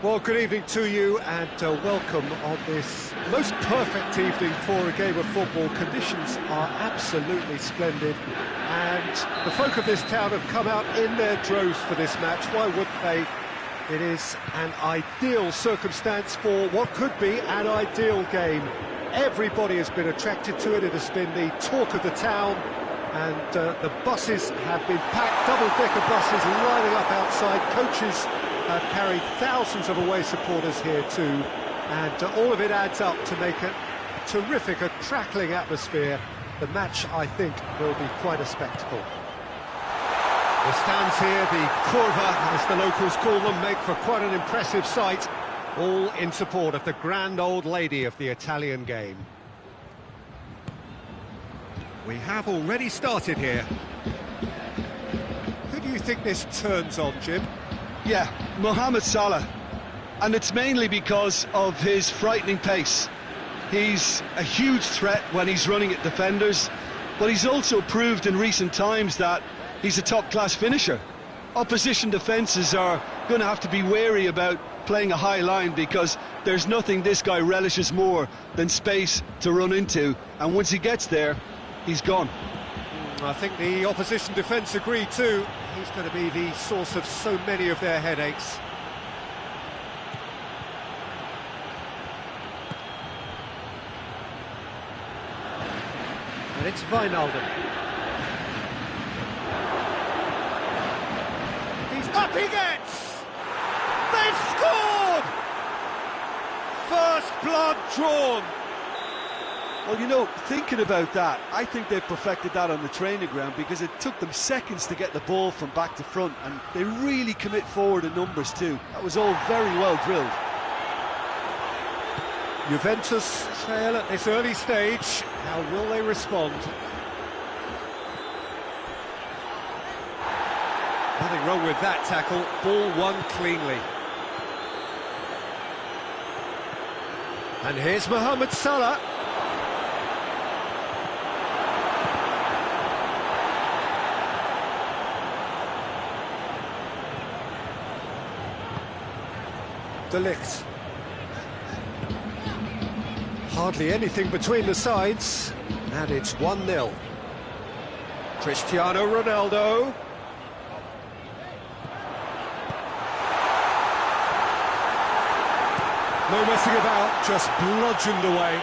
Well, good evening to you and welcome on this most perfect evening for a game of football. Conditions are absolutely splendid and the folk of this town have come out in their droves for this match. Why wouldn't they? It is an ideal circumstance for what could be an ideal game. Everybody has been attracted to it. It has been the talk of the town, and the buses have been packed, double-decker buses lining up outside. Coaches have carried thousands of away supporters here too, and all of it adds up to make a terrific, a crackling atmosphere. The match, I think, will be quite a spectacle. The stands here, the curva, as the locals call them, make for quite an impressive sight, all in support of the grand old lady of the Italian game. We have already started here. Who do you think this turns on, Jim? Yeah, Mohamed Salah. And it's mainly because of his frightening pace. He's a huge threat when he's running at defenders, but he's also proved in recent times that he's a top-class finisher. Opposition defences are going to have to be wary about playing a high line because there's nothing this guy relishes more than space to run into, and once he gets there, he's gone. I think the opposition defence agree too. He's going to be the source of so many of their headaches. And it's Wijnaldum. He's up, he gets! They've scored! First blood drawn. Well, you know, thinking about that, I think they've perfected that on the training ground because it took them seconds to get the ball from back to front, and they really commit forward in numbers too. That was all very well drilled. Juventus trail at this early stage. How will they respond? Nothing wrong with that tackle. Ball won cleanly. And here's Mohamed Salah. De Ligt. Hardly anything between the sides, and it's 1-0. Cristiano Ronaldo. No messing about, just bludgeoned away.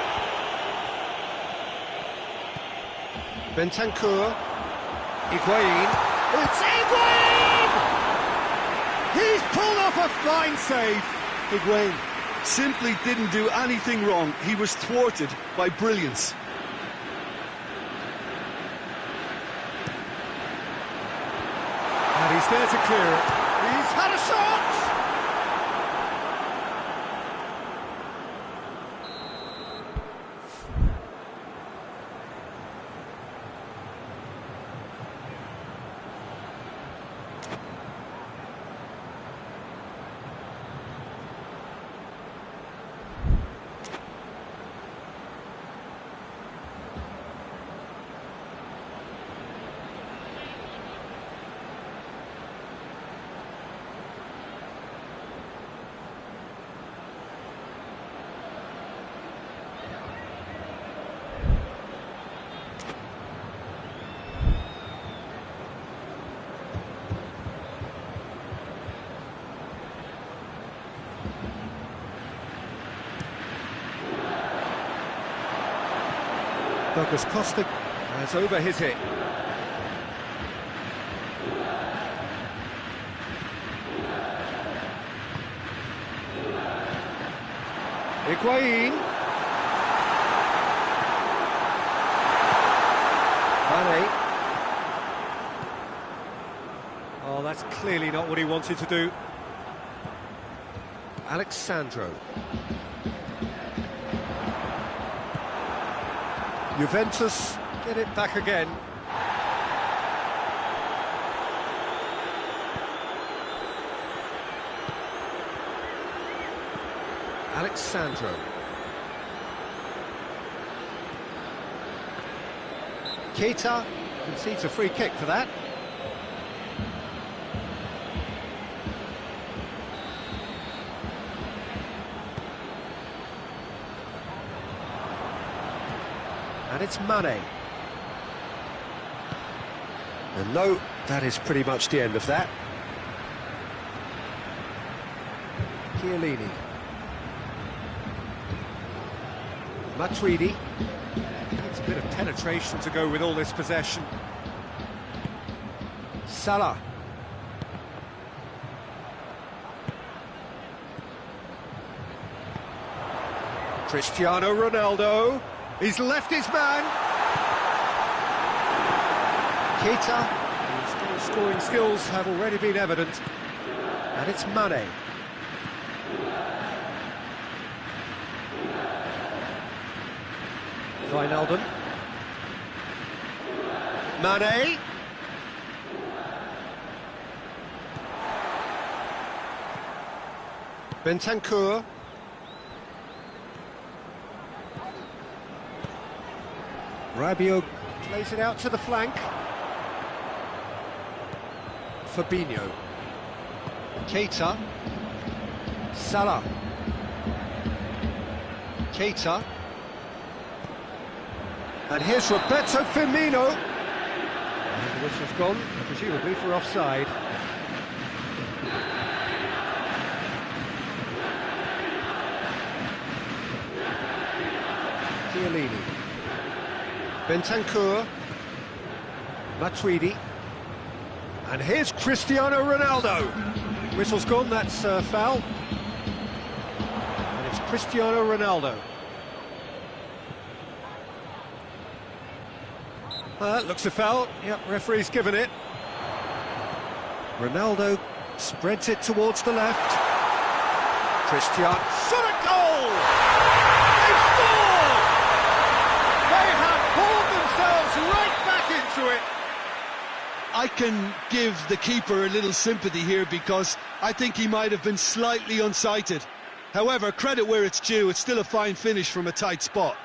Bentancur. Higuain. It's Higuain! He's pulled off a fine save. Higuain simply didn't do anything wrong. He was thwarted by brilliance. And he's there to clear it. He's had a shot! Douglas Costa has over his hit. Higuain. Mane. Oh, that's clearly not what he wanted to do. Alexandro. Juventus get it back again. Alexandro. Keita concedes a free kick for that. And it's Mane. And no, that is pretty much the end of that. Chiellini. Matuidi. It's a bit of penetration to go with all this possession. Salah. Cristiano Ronaldo. He's left his man. Keita. His scoring skills have already been evident. And it's Mane. Wijnaldum. Mane. Bentancur. Rabiot plays it out to the flank. Fabinho. Keita. Salah. Keita. And here's Roberto Firmino. And the whistle's gone, presumably for offside. Chiellini. Bentancur. Matuidi. And here's Cristiano Ronaldo. Whistle's gone, that's foul. And it's Cristiano Ronaldo. Looks a foul. Yep, referee's given it. Ronaldo spreads it towards the left. Cristiano. Shot a goal! They've scored! They have pulled themselves right back into it. I can give the keeper a little sympathy here because I think he might have been slightly unsighted. However, credit where it's due, it's still a fine finish from a tight spot.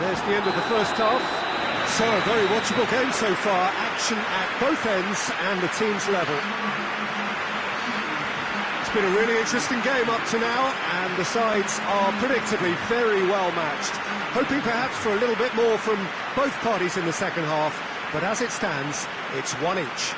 There's the end of the first half. So a very watchable game so far. Action at both ends and the team's level. It's been a really interesting game up to now, and the sides are predictably very well matched. Hoping perhaps for a little bit more from both parties in the second half, but as it stands, it's one each.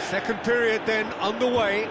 Second period then underway.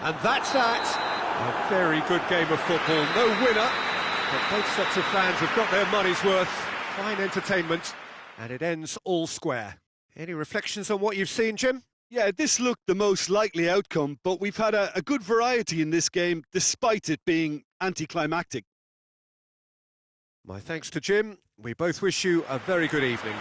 And that's that. A very good game of football. No winner, but both sets of fans have got their money's worth. Fine entertainment, and it ends all square. Any reflections on what you've seen, Jim? Yeah, this looked the most likely outcome, but we've had a good variety in this game, despite it being anticlimactic. My thanks to Jim. We both wish you a very good evening.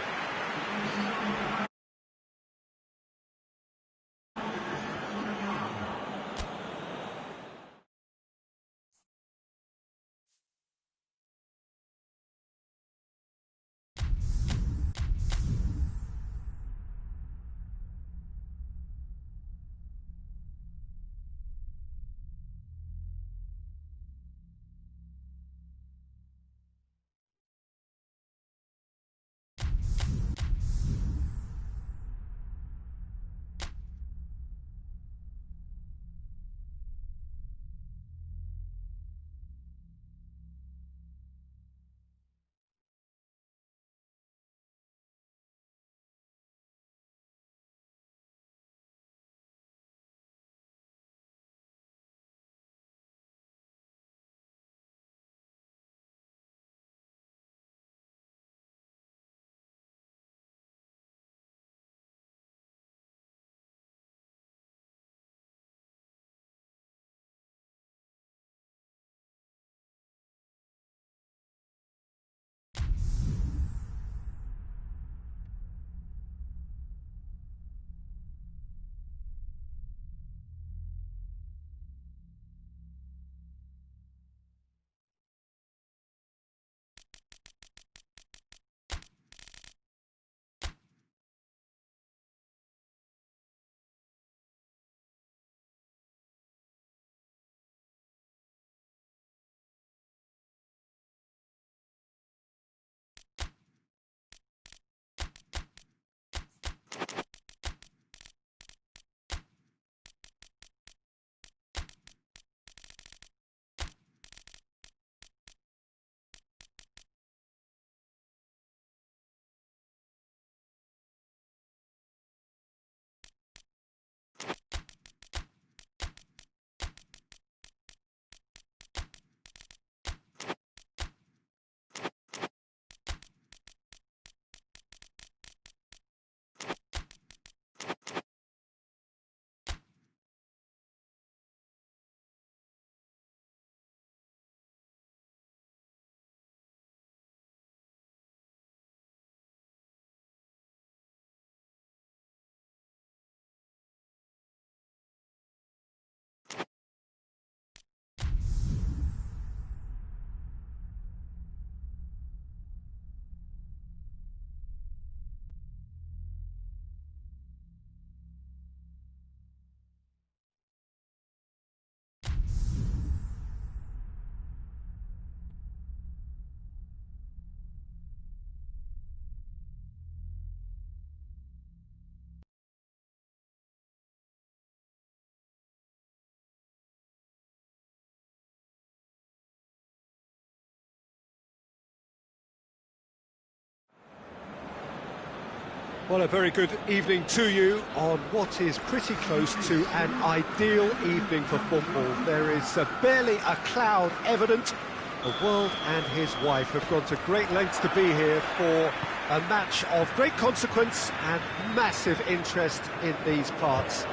Well, a very good evening to you on what is pretty close to an ideal evening for football. There is barely a cloud evident. The world and his wife have gone to great lengths to be here for a match of great consequence and massive interest in these parts.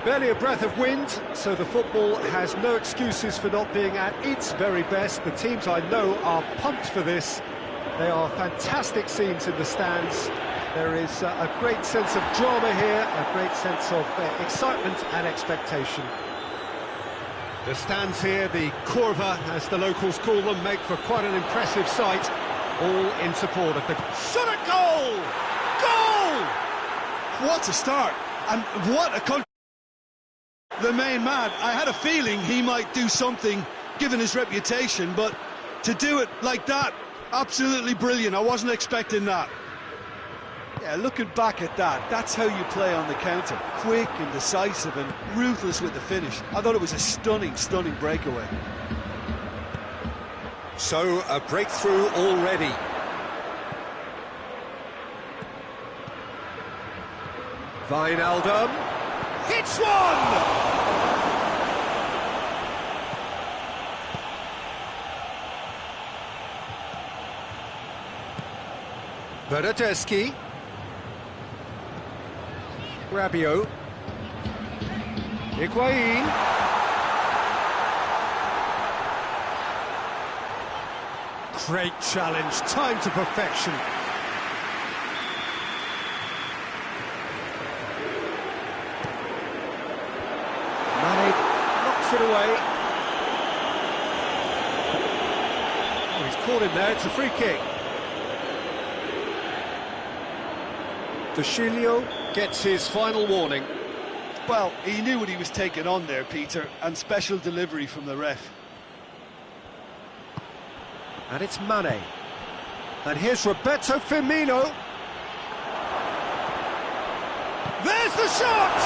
Barely a breath of wind, so the football has no excuses for not being at its very best. The teams I know are pumped for this. They are fantastic scenes in the stands. There is a great sense of drama here, a great sense of excitement and expectation. The stands here, the curva, as the locals call them, make for quite an impressive sight, all in support of the shot at goal! Goal! What a start, and what a the main man. I had a feeling he might do something, given his reputation, but to do it like that, absolutely brilliant. I wasn't expecting that. Yeah, looking back at that, that's how you play on the counter. Quick and decisive and ruthless with the finish. I thought it was a stunning, stunning breakaway. So, a breakthrough already. Wijnaldum hits one! Bernardeschi. Rabiot. Higuain. Great challenge, time to perfection. Mane knocks it away. Oh, he's caught him there, it's a free kick. Dushilio gets his final warning. Well, he knew what he was taking on there, Peter, and special delivery from the ref. And it's Mane. And here's Roberto Firmino. There's the shot!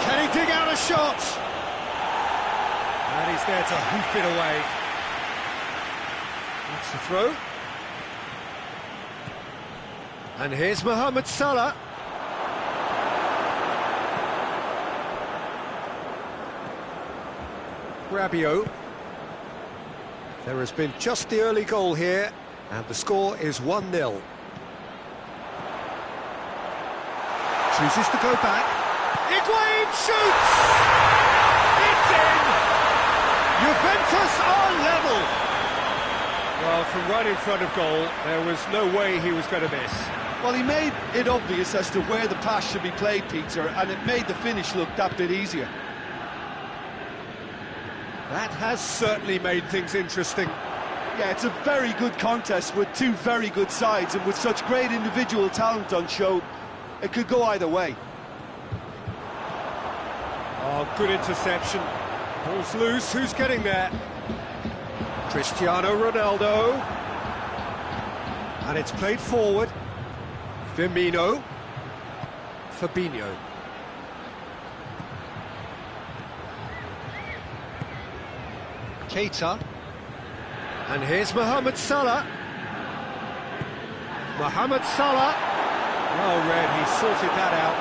Can he dig out a shot? And he's there to hoof it away. That's the throw. And here's Mohamed Salah. Rabiot. There has been just the early goal here, and the score is 1-0. Chooses to go back. Higuain shoots! It's in! Juventus are level! Well, from right in front of goal, there was no way he was going to miss. Well, he made it obvious as to where the pass should be played, Peter, and it made the finish look that bit easier. That has certainly made things interesting. Yeah, it's a very good contest with two very good sides, and with such great individual talent on show, it could go either way. Oh, good interception. Ball's loose, who's getting there? Cristiano Ronaldo. And it's played forward. Firmino. Fabinho. Keita. And here's Mohamed Salah. Mohamed Salah. Well read, he sorted that out.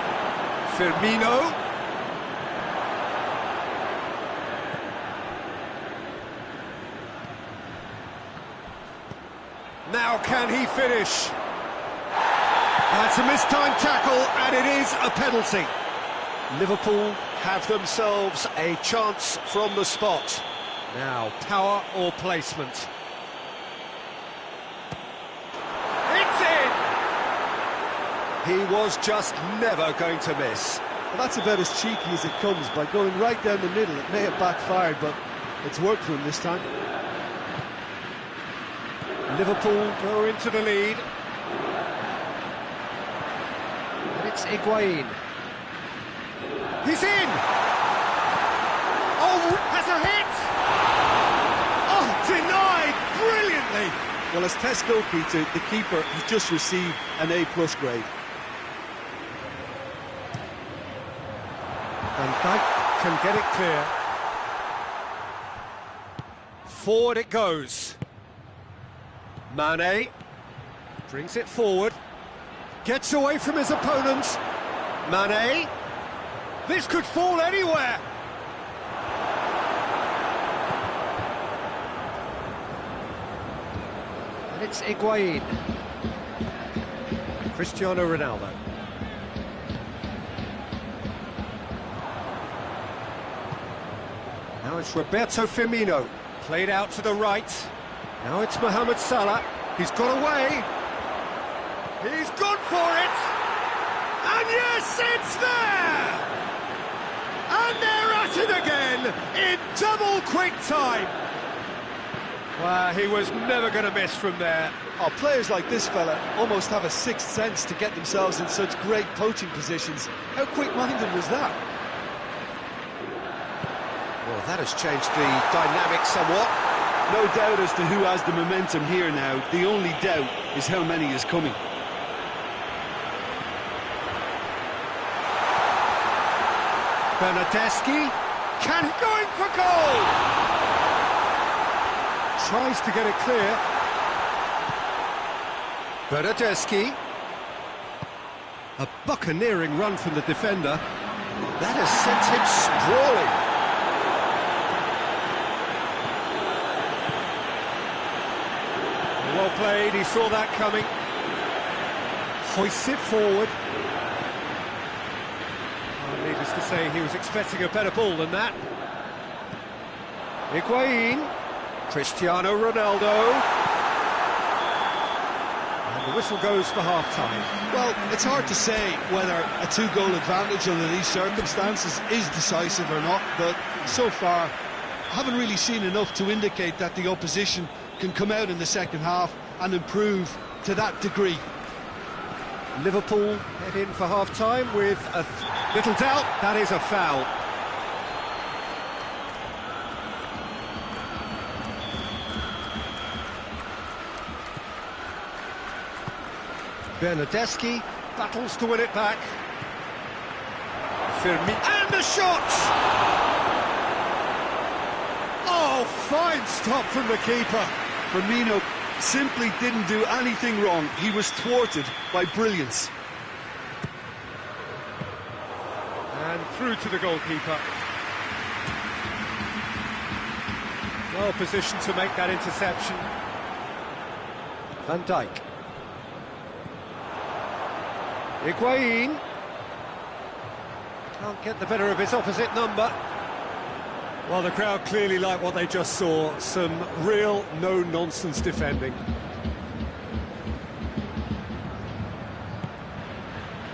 Firmino. Now can he finish? That's a mistimed tackle, and it is a penalty. Liverpool have themselves a chance from the spot. Now, power or placement? It's in! He was just never going to miss. Well, that's about as cheeky as it comes. By going right down the middle, it may have backfired, but it's worked for him this time. Liverpool go into the lead. And it's Higuain. He's in! Oh, has a hit! Oh, denied brilliantly! Well, as tests go, Peter, the keeper has just received an A+ grade. Van Dijk can get it clear. Forward it goes. Mane brings it forward. Gets away from his opponent. Mane. This could fall anywhere. And it's Higuain. Cristiano Ronaldo. Now it's Roberto Firmino. Played out to the right. Now it's Mohamed Salah. He's got away. He's gone for it. And yes, it's there! And they're at it again in double quick time. Well, he was never going to miss from there. Oh, players like this fella almost have a sixth sense to get themselves in such great poaching positions. How quick-minded was that? Well, that has changed the dynamic somewhat. No doubt as to who has the momentum here now. The only doubt is how many is coming. Bernardeschi can go in for goal. Tries to get it clear. Bernardeschi. A buccaneering run from the defender. That has sent him sprawling. Well played, he saw that coming. Hoists it forward. Well, needless to say, he was expecting a better ball than that. Higuain, Cristiano Ronaldo. And the whistle goes for half-time. Well, it's hard to say whether a two-goal advantage under these circumstances is decisive or not, but so far, I haven't really seen enough to indicate that the opposition can come out in the second half and improve to that degree. Liverpool head in for half-time with a little doubt. That is a foul. Bernardeschi battles to win it back. And the shot! Oh, fine stop from the keeper. Firmino simply didn't do anything wrong. He was thwarted by brilliance. And through to the goalkeeper. Well positioned to make that interception. Van Dijk. Higuain. Can't get the better of his opposite number. Well, the crowd clearly like what they just saw. Some real no-nonsense defending.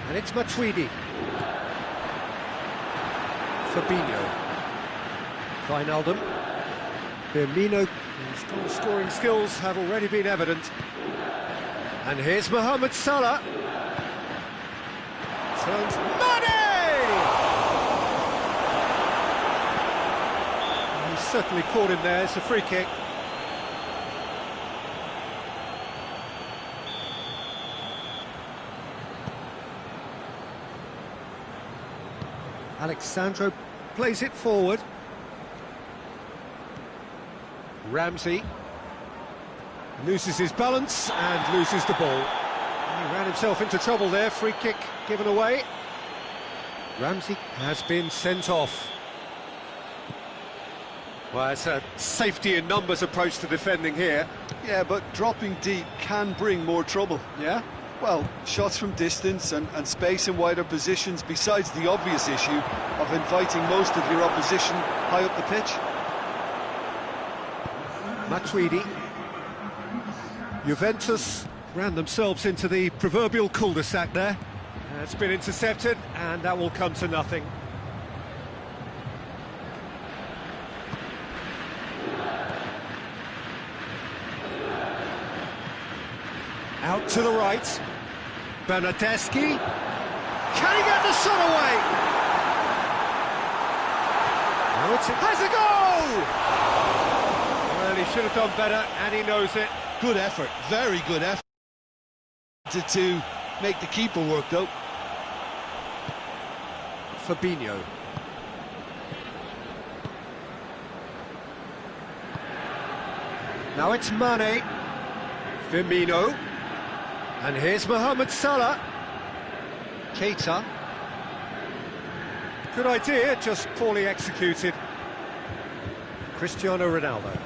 And it's Matuidi. Fabinho. Wijnaldum. Firmino, whose scoring skills have already been evident. And here's Mohamed Salah. Turns Mane! He's certainly caught him there. It's a free kick. Alexandro plays it forward. Ramsey loses his balance and loses the ball. He ran himself into trouble there. Free kick given away. Ramsey has been sent off. Well, it's a safety in numbers approach to defending here. Yeah, but dropping deep can bring more trouble. Yeah? Well, shots from distance and space in wider positions, besides the obvious issue of inviting most of your opposition high up the pitch. Matuidi. Juventus ran themselves into the proverbial cul-de-sac there. It's been intercepted, and that will come to nothing. Out to the right. Bernardeschi. Can he get the shot away? No, has a goal! Well, he should have done better, and he knows it. Good effort, very good effort to make the keeper work, though. Fabinho. Now it's Mane. Firmino. And here's Mohamed Salah. Keita. Good idea, just poorly executed. Cristiano Ronaldo.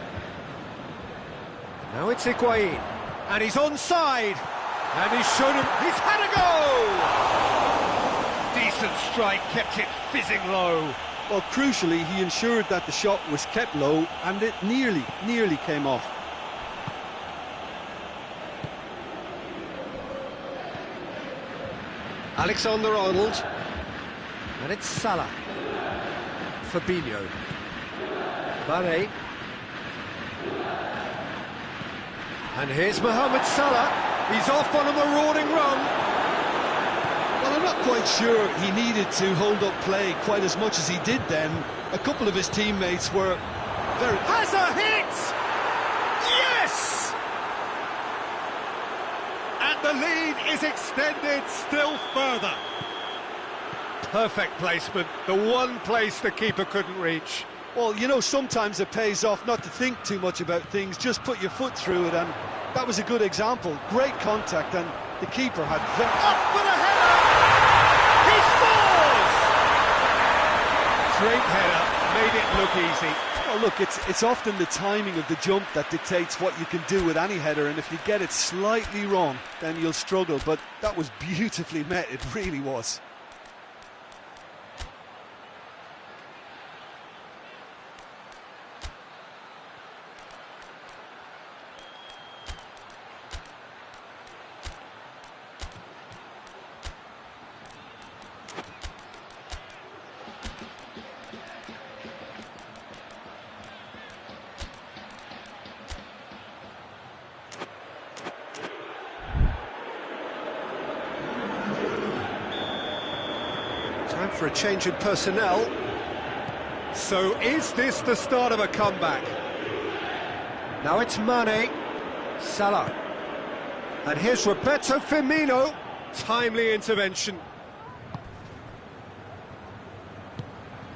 Now it's Higuain. And he's onside. And he's shown him, he's had a goal! Decent strike, kept it fizzing low. Well, crucially, he ensured that the shot was kept low, and it nearly came off. Alexander-Arnold. And it's Salah. Fabinho. Mane. And here's Mohamed Salah. He's off on a marauding run. Well, I'm not quite sure he needed to hold up play quite as much as he did then. A couple of his teammates were very... Has a hit! Yes! And the lead is extended still further. Perfect placement, the one place the keeper couldn't reach. Well, you know, sometimes it pays off not to think too much about things, just put your foot through it, and that was a good example. Great contact, and the keeper had... Up for the header! He scores! Great header, made it look easy. Well, look, it's often the timing of the jump that dictates what you can do with any header, and if you get it slightly wrong, then you'll struggle. But that was beautifully met, it really was. Time for a change in personnel. So is this the start of a comeback? Now it's Mane, Salah. And here's Roberto Firmino. Timely intervention.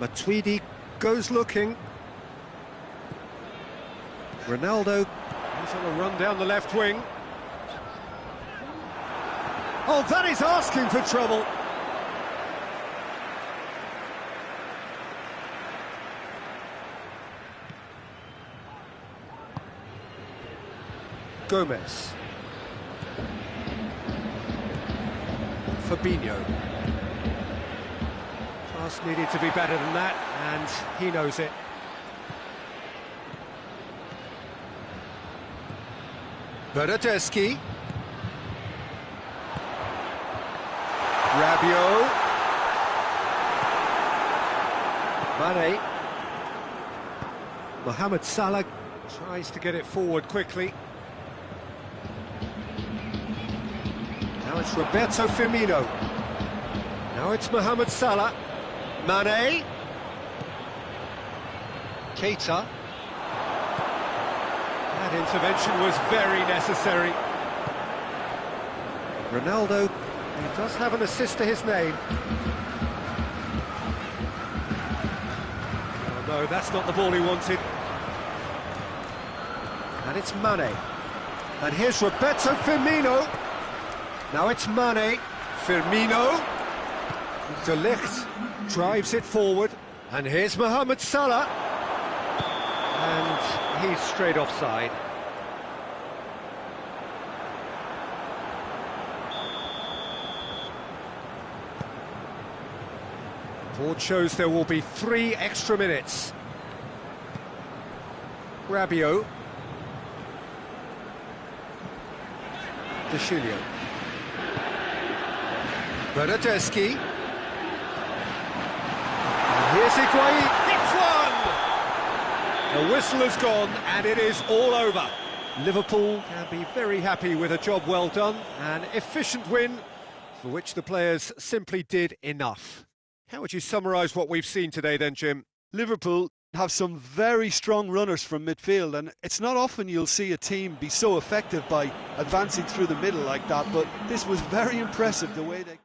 Matuidi goes looking. Ronaldo, he's on a run down the left wing. Oh, that is asking for trouble. Gomez. Fabinho. Pass needed to be better than that, and he knows it. Bernardeschi. Rabiot. Mane. Mohamed Salah tries to get it forward quickly. Now it's Roberto Firmino. Now it's Mohamed Salah. Mane. Keita. That intervention was very necessary. Ronaldo, he does have an assist to his name. Oh no, that's not the ball he wanted. And it's Mane. And here's Roberto Firmino. Now it's Mane, Firmino, De Ligt drives it forward, and here's Mohamed Salah, and he's straight offside. Board shows there will be 3 extra minutes. Rabiot, De Chilio. Bernardeschi. And here's Higuain. It's one! The whistle has gone, and it is all over. Liverpool can be very happy with a job well done, an efficient win for which the players simply did enough. How would you summarise what we've seen today then, Jim? Liverpool have some very strong runners from midfield, and it's not often you'll see a team be so effective by advancing through the middle like that, but this was very impressive the way they...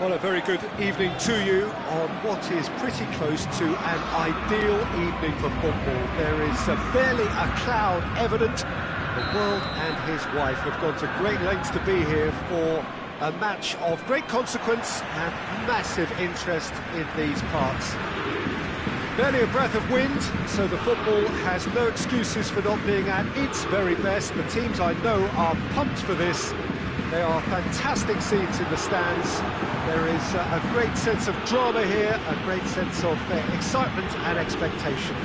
Well, a very good evening to you on what is pretty close to an ideal evening for football. There is barely a cloud evident. The world and his wife have gone to great lengths to be here for a match of great consequence and massive interest in these parts. Barely a breath of wind, so the football has no excuses for not being at its very best. The teams I know are pumped for this. They are fantastic scenes in the stands. There is a great sense of drama here, a great sense of excitement and expectation.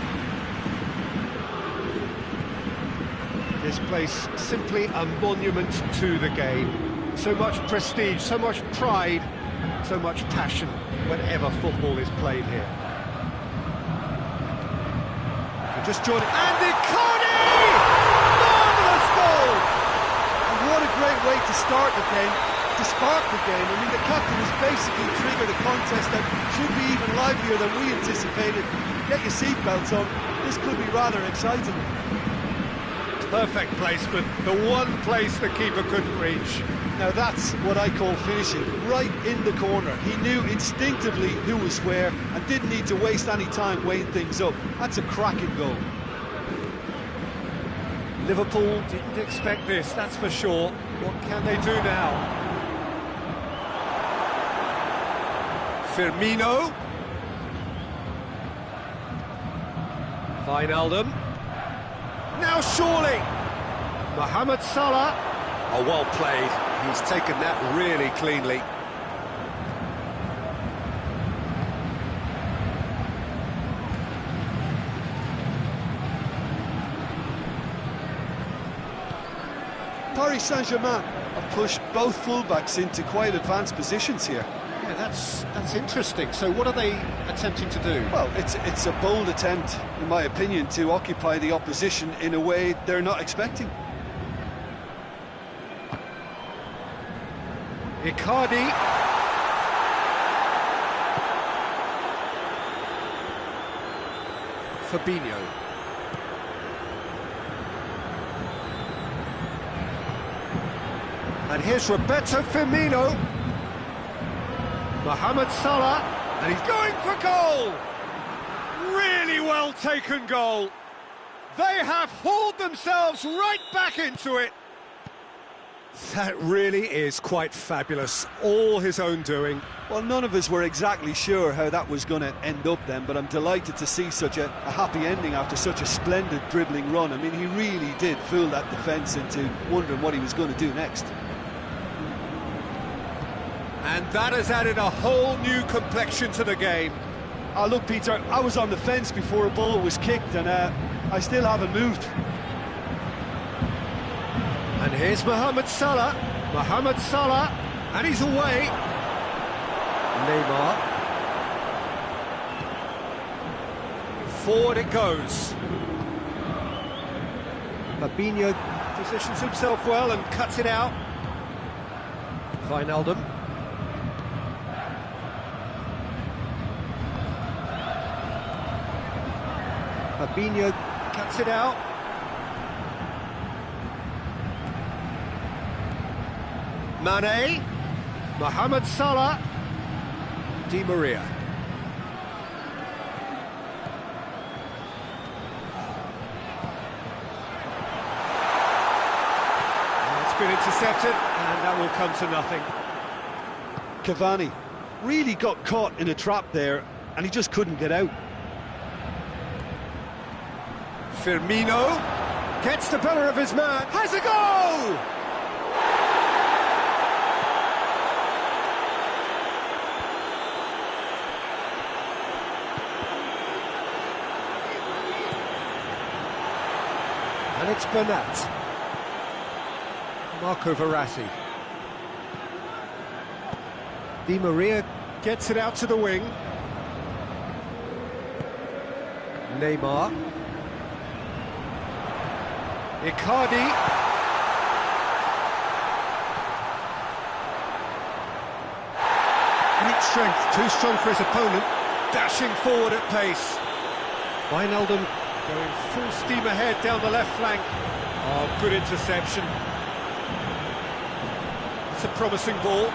This place simply a monument to the game. So much prestige, so much pride, so much passion whenever football is played here. Just joined it, and Icardi! Marvellous goal! And what a great way to start the game, to spark the game. I mean, the captain has basically triggered a contest that should be even livelier than we anticipated. Get your seatbelts on, this could be rather exciting. Perfect placement, the one place the keeper couldn't reach. Now that's what I call finishing, right in the corner. He knew instinctively who was where and didn't need to waste any time weighing things up. That's a cracking goal. Liverpool didn't expect this, that's for sure. What can they do now? Firmino. Wijnaldum. Now surely. Mohamed Salah. Oh, well played. He's taken that really cleanly. Paris Saint-Germain have pushed both fullbacks into quite advanced positions here. Yeah, that's interesting. So what are they attempting to do? Well, it's a bold attempt, in my opinion, to occupy the opposition in a way they're not expecting. Icardi. Fabinho. And here's Roberto Firmino. Mohamed Salah. And he's going for goal! Really well taken goal. They have hauled themselves right back into it. That really is quite fabulous, all his own doing. Well, none of us were exactly sure how that was going to end up then, but I'm delighted to see such a happy ending after such a splendid dribbling run. I mean, he really did fool that defence into wondering what he was going to do next. And that has added a whole new complexion to the game. Oh, look, Peter, I was on the fence before a ball was kicked, and I still haven't moved. And here's Mohamed Salah, and he's away. Neymar. Forward it goes. Fabinho positions himself well and cuts it out. Wijnaldum. Fabinho cuts it out. Mane, Mohamed Salah, Di Maria. It's been intercepted, and that will come to nothing. Cavani really got caught in a trap there, and he just couldn't get out. Firmino gets the better of his man, has a goal! And it's Bernat. Marco Verratti. Di Maria gets it out to the wing. Neymar. Icardi. Great strength, too strong for his opponent. Dashing forward at pace. Wijnaldum going full steam ahead down the left flank. Oh, good interception. It's a promising ball.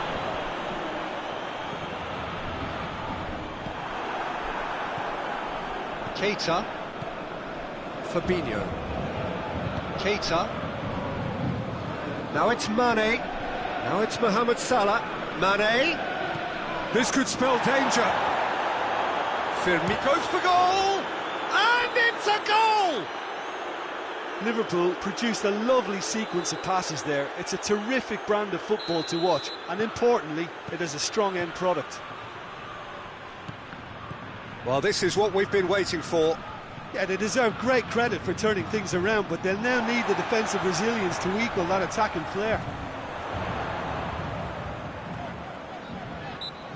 Keita. Fabinho. Keita. Now it's Mane. Now it's Mohamed Salah. Mane. This could spell danger. Firmino goes for goal. And it's a goal! Liverpool produced a lovely sequence of passes there. It's a terrific brand of football to watch, and importantly, it is a strong end product. Well, this is what we've been waiting for. Yeah, they deserve great credit for turning things around, but they'll now need the defensive resilience to equal that attacking flair.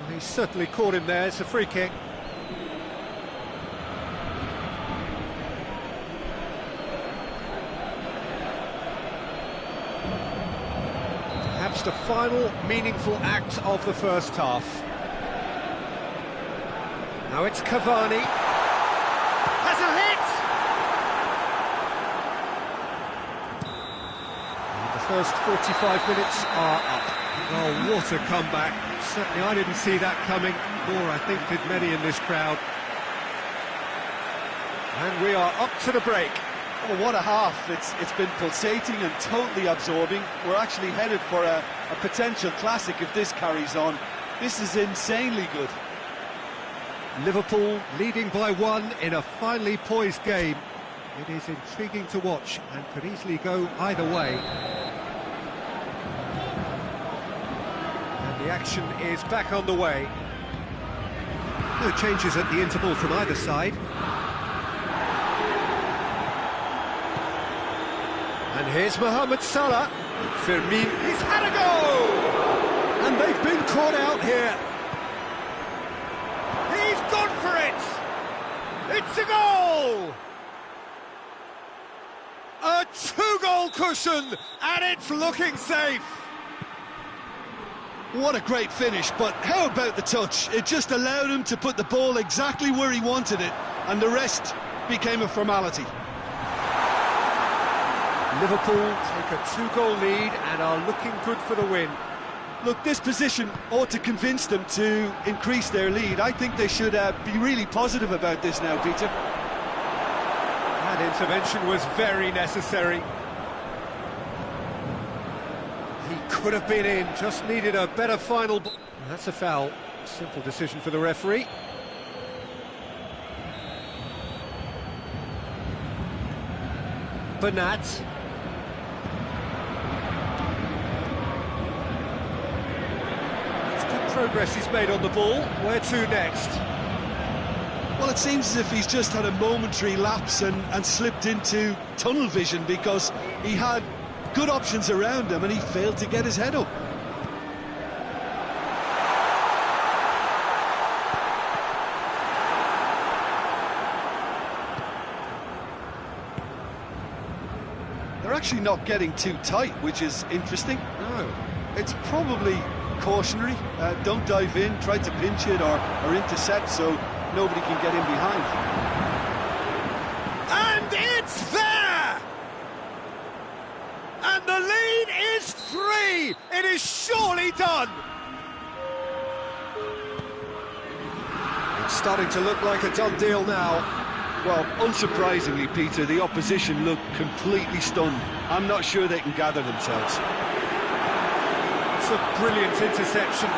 Well, he certainly caught him there. It's a free kick. Perhaps the final meaningful act of the first half. Now it's Cavani. Has a hit! And the first 45 minutes are up. Oh, what a comeback. Certainly I didn't see that coming, nor I think did many in this crowd. And we are up to the break. Oh, what a half. It's been pulsating and totally absorbing. We're actually headed for a potential classic if this carries on. This is insanely good. Liverpool leading by 1 in a finely poised game. It is intriguing to watch and could easily go either way. And the action is back on the way. No changes at the interval from either side. And here's Mohamed Salah. Firmino, he's had a go! And they've been caught out here. He's gone for it! It's a goal! A 2-goal cushion, and it's looking safe. What a great finish, but how about the touch? It just allowed him to put the ball exactly where he wanted it, and the rest became a formality. Liverpool take a 2-goal lead and are looking good for the win. Look, this position ought to convince them to increase their lead. I think they should be really positive about this now, Peter. That intervention was very necessary. He could have been in, just needed a better final... That's a foul. Simple decision for the referee. Bernat. Progress he's made on the ball. Where to next? Well, it seems as if he's just had a momentary lapse and slipped into tunnel vision, because he had good options around him and he failed to get his head up. They're actually not getting too tight, which is interesting. No. It's probably cautionary. Don't dive in, try to pinch it or intercept so nobody can get in behind. And it's there! And the lead is 3! It is surely done! It's starting to look like a done deal now. Well, unsurprisingly, Peter, the opposition look completely stunned. I'm not sure they can gather themselves. It's a brilliant interception.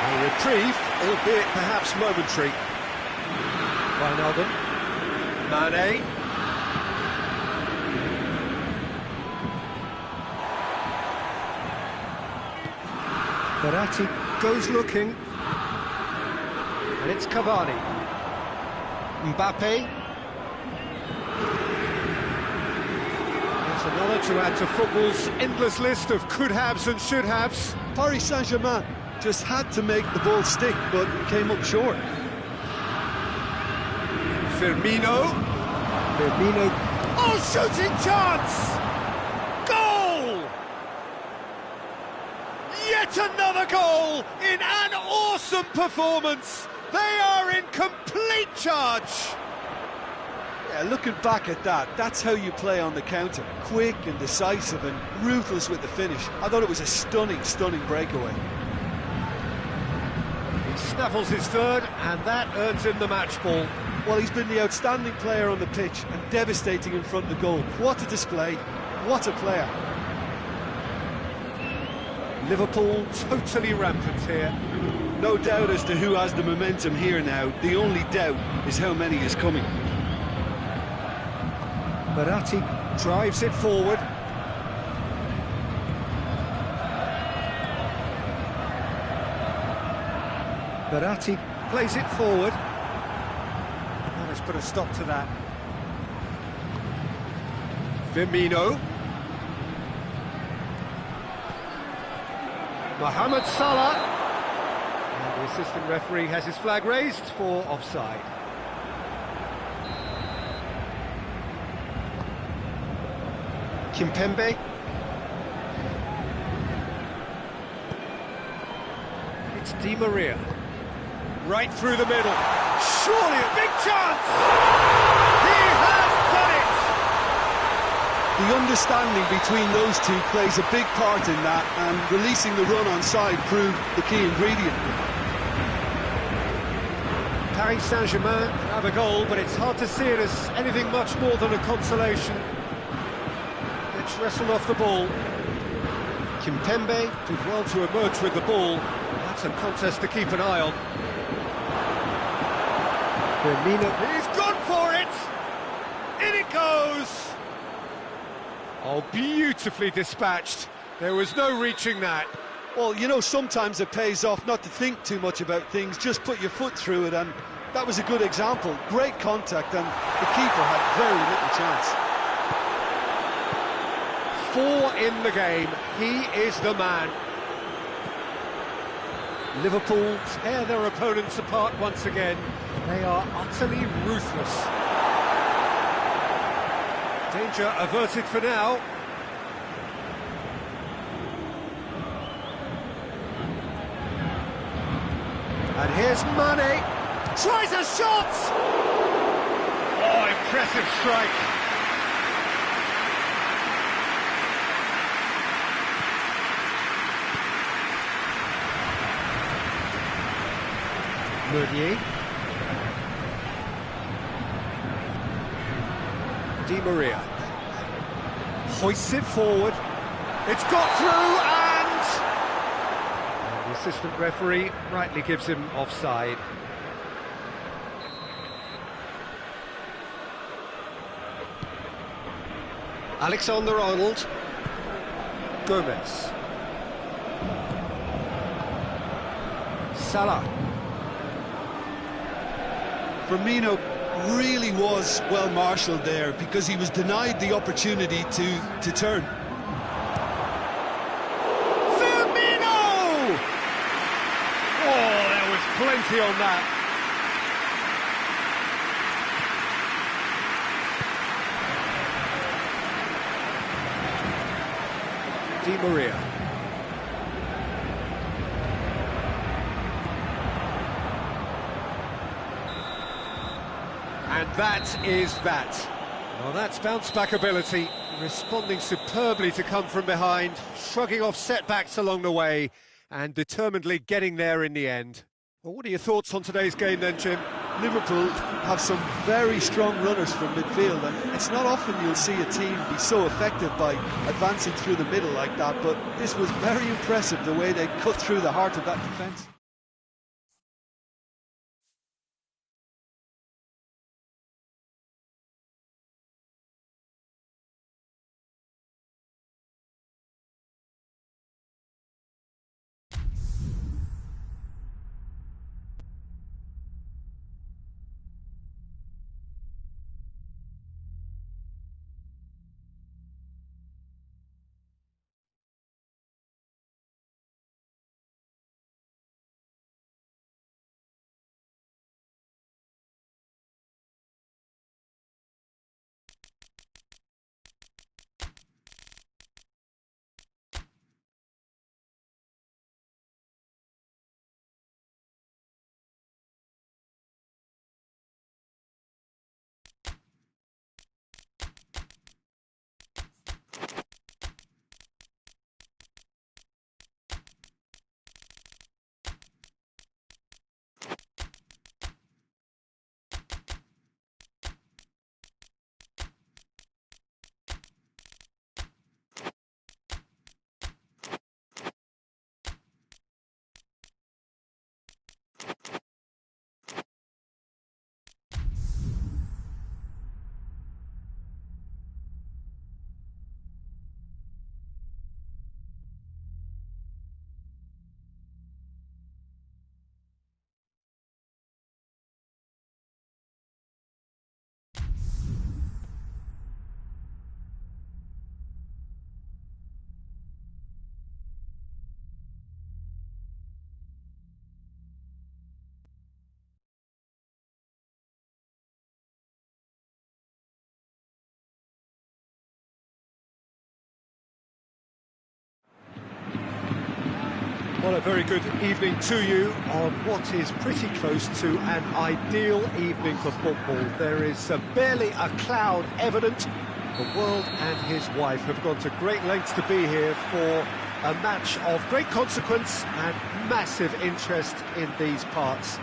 A reprieve, albeit perhaps momentary. Wijnaldum. Mane. Verratti goes looking. And it's Cavani. Mbappe. Another to add to football's endless list of could-haves and should-haves. Paris Saint-Germain just had to make the ball stick, but came up short. Firmino. Oh, shooting chance! Goal! Yet another goal in an awesome performance. They are in complete charge. Yeah, looking back at that, that's how you play on the counter. Quick and decisive and ruthless with the finish. I thought it was a stunning, stunning breakaway. He snaffles his third, and that earns him the match ball. Well, he's been the outstanding player on the pitch and devastating in front of the goal. What a display, what a player. Liverpool totally rampant here. No doubt as to who has the momentum here now. The only doubt is how many is coming. Baratti drives it forward. Baratti plays it forward. Well, let's put a stop to that. Firmino. Mohamed Salah. And the assistant referee has his flag raised for offside. Kimpembe. It's Di Maria. Right through the middle. Surely a big chance! He has done it! The understanding between those two plays a big part in that, and releasing the run on side proved the key ingredient. Paris Saint-Germain have a goal, but it's hard to see it as anything much more than a consolation. Gets wrestled off the ball. Kimpembe did well to emerge with the ball. That's a contest to keep an eye on. Firmino, he's gone for it! In it goes! Oh, beautifully dispatched. There was no reaching that. Well, you know, sometimes it pays off not to think too much about things, just put your foot through it, and that was a good example. Great contact, and the keeper had very little chance. 4 in the game. He is the man. Liverpool tear their opponents apart once again. They are utterly ruthless. Danger averted for now. And here's Mane. Tries a shot! Oh, impressive strike. Meunier. Di Maria hoists it forward. It's got through, and the assistant referee rightly gives him offside. Alexander-Arnold. Gomez. Salah. Firmino really was well marshalled there because he was denied the opportunity to turn. Firmino! Oh, there was plenty on that. Di Maria. And that is that. Well, that's bounce-back ability, responding superbly to come from behind, shrugging off setbacks along the way, and determinedly getting there in the end. Well, what are your thoughts on today's game then, Jim? Liverpool have some very strong runners from midfield, and it's not often you'll see a team be so effective by advancing through the middle like that, but this was very impressive, the way they cut through the heart of that defence. Well, a very good evening to you on what is pretty close to an ideal evening for football. There is barely a cloud evident. The world and his wife have gone to great lengths to be here for a match of great consequence and massive interest in these parts.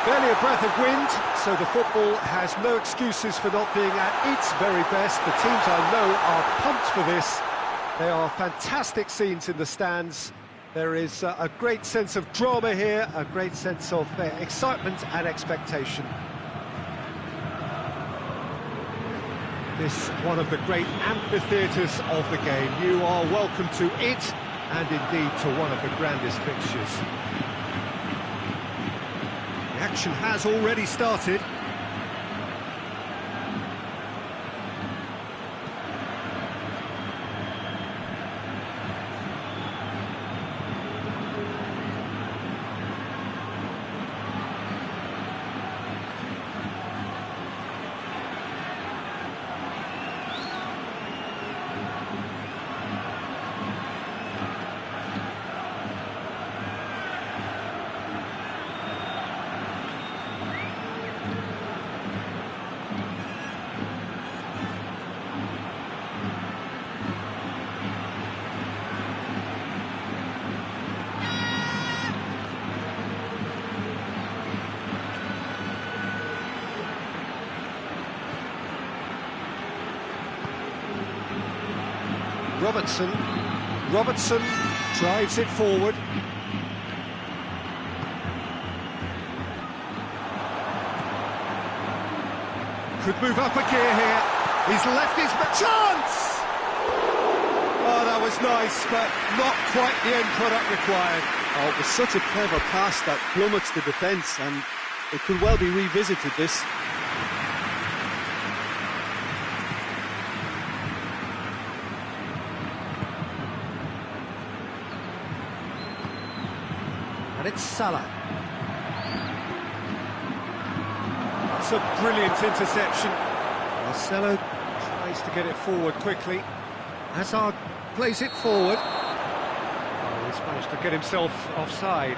Barely a breath of wind, so the football has no excuses for not being at its very best. The teams I know are pumped for this. They are fantastic scenes in the stands. There is a great sense of drama here, a great sense of excitement and expectation. This one of the great amphitheatres of the game. You are welcome to it, and indeed to one of the grandest fixtures. The action has already started. Robertson drives it forward. Could move up a gear here. He's left his chance! Oh, that was nice, but not quite the end product required. Oh, it was such a clever pass that plummets the defence, and it could well be revisited, this. And it's Salah. That's a brilliant interception. Marcelo tries to get it forward quickly. Hazard plays it forward. Oh, he's managed to get himself offside.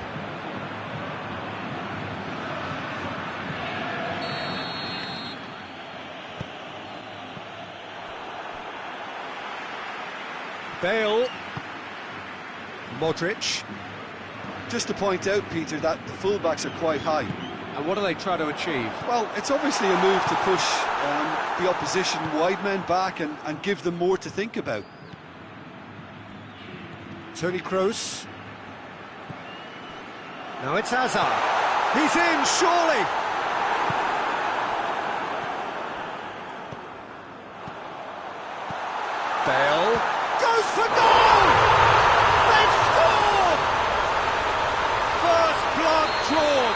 Bale. Modric. Just to point out, Peter, that the fullbacks are quite high. And what do they try to achieve? Well, it's obviously a move to push the opposition wide men back and give them more to think about. Toni Kroos. Now it's Hazard. He's in, surely! Bale goes for goal! They've scored! First blood drawn.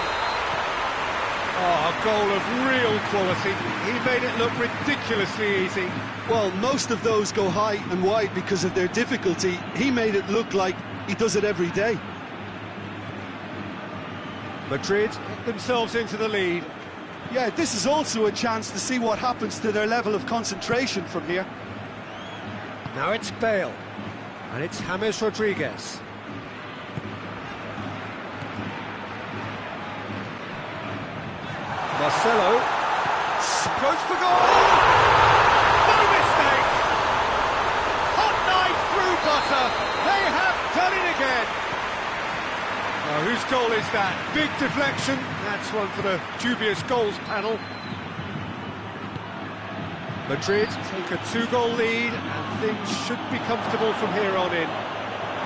Oh, a goal of real quality. He made it look ridiculously easy. Well, most of those go high and wide because of their difficulty. He made it look like he does it every day. Madrid get themselves into the lead. Yeah, this is also a chance to see what happens to their level of concentration from here. Now it's Bale, and it's James Rodriguez. Marcelo goes for goal! No mistake! Hot knife through butter! They have done it again! Oh, whose goal is that? Big deflection. That's one for the dubious goals panel. Madrid take a 2-goal lead, and things should be comfortable from here on in.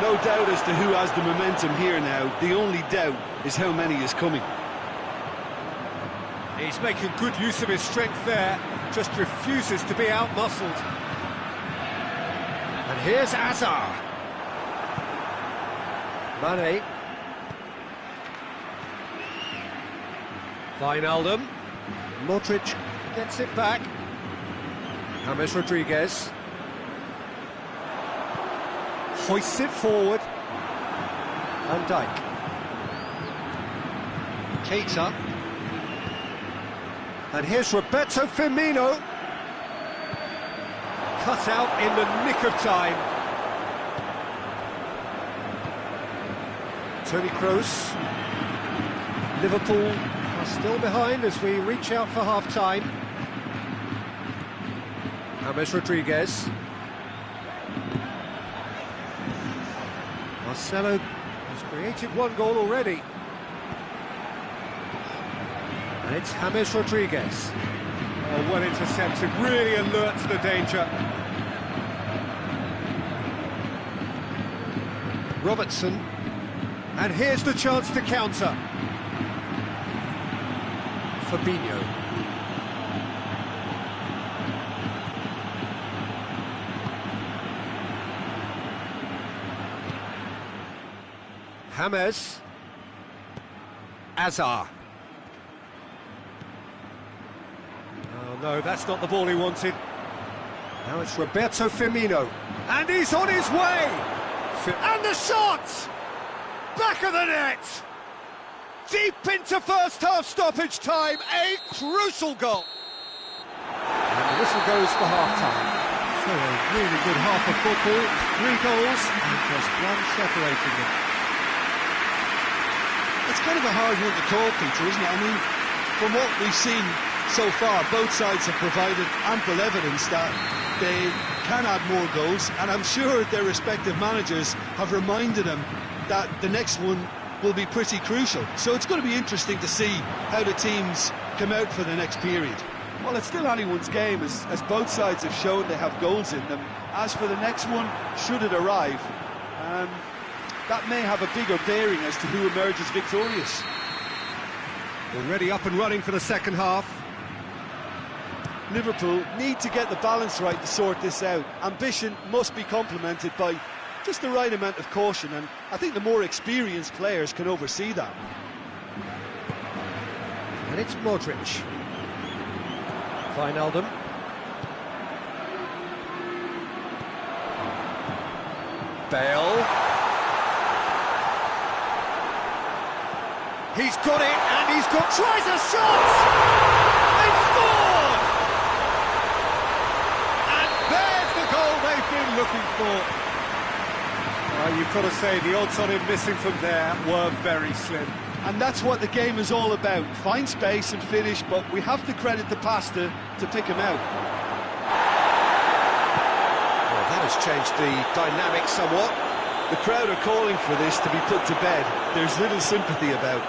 No doubt as to who has the momentum here now. The only doubt is how many is coming. He's making good use of his strength there, just refuses to be out-muscled. And here's Hazard. Mane. Wijnaldum. Modric gets it back. James Rodriguez. Hoists it forward. Van Dijk. Keita. And here's Roberto Firmino. Cut out in the nick of time. Toni Kroos. Liverpool are still behind as we reach out for half-time. James Rodriguez. Marcelo has created one goal already. And it's James Rodriguez. Oh, well intercepted, really alert to the danger. Robertson. And here's the chance to counter. Fabinho. James. Azar. Oh no, that's not the ball he wanted. Now it's Roberto Firmino. And he's on his way! And the shot! Back of the net! Deep into first half stoppage time, a crucial goal! And the whistle goes for half-time. So a really good half of football, 3 goals and just one separating them. It's kind of a hard one to call, Peter, isn't it? I mean, from what we've seen so far, both sides have provided ample evidence that they can add more goals, and I'm sure their respective managers have reminded them that the next one will be pretty crucial. So it's going to be interesting to see how the teams come out for the next period. Well, it's still anyone's game, as both sides have shown they have goals in them. As for the next one, should it arrive, that may have a bigger bearing as to who emerges victorious. Already up and running for the second half. Liverpool need to get the balance right to sort this out. Ambition must be complemented by just the right amount of caution, and I think the more experienced players can oversee that. And it's Modric. Wijnaldum. Bale. He's got it, and he's got... tries a shot! They've scored! And there's the goal they've been looking for. You've got to say, the odds on him missing from there were very slim. And that's what the game is all about. Find space and finish, but we have to credit the Pasta to pick him out. Well, that has changed the dynamic somewhat. The crowd are calling for this to be put to bed. There's little sympathy about.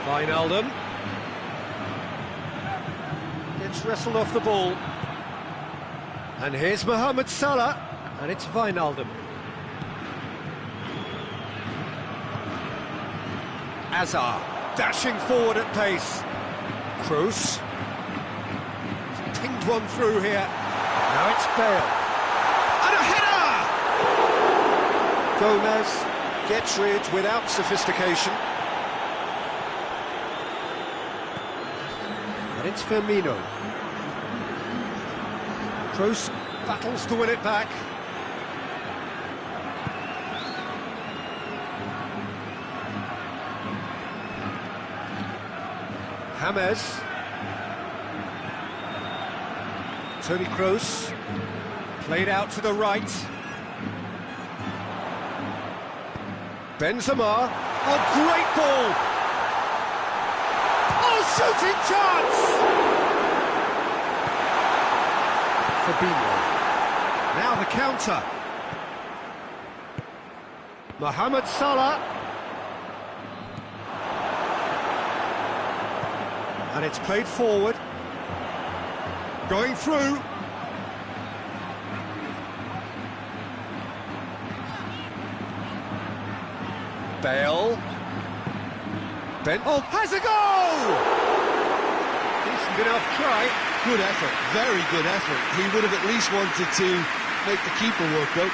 Wijnaldum. Gets wrestled off the ball. And here's Mohamed Salah. And it's Wijnaldum. Azar. Dashing forward at pace. Kroos. He's pinged one through here. Now it's Bale. And a header! Gomez gets rid without sophistication. And it's Firmino. Kroos battles to win it back. James. Toni Kroos. Played out to the right. Benzema. Oh, great ball! Oh, shooting chance! Fabinho. Now the counter. Mohamed Salah. And it's played forward. Going through. Bale. Oh, has a goal! Decent enough try. Good effort, very good effort. He would have at least wanted to make the keeper work out.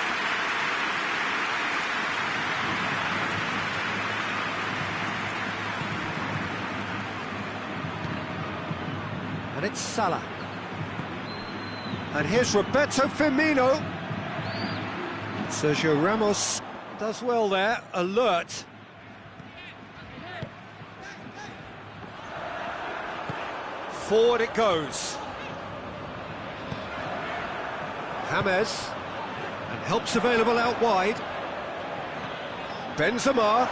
And it's Salah. And here's Roberto Firmino. Sergio Ramos does well there, alert. Forward it goes. James, and help's available out wide. Benzema.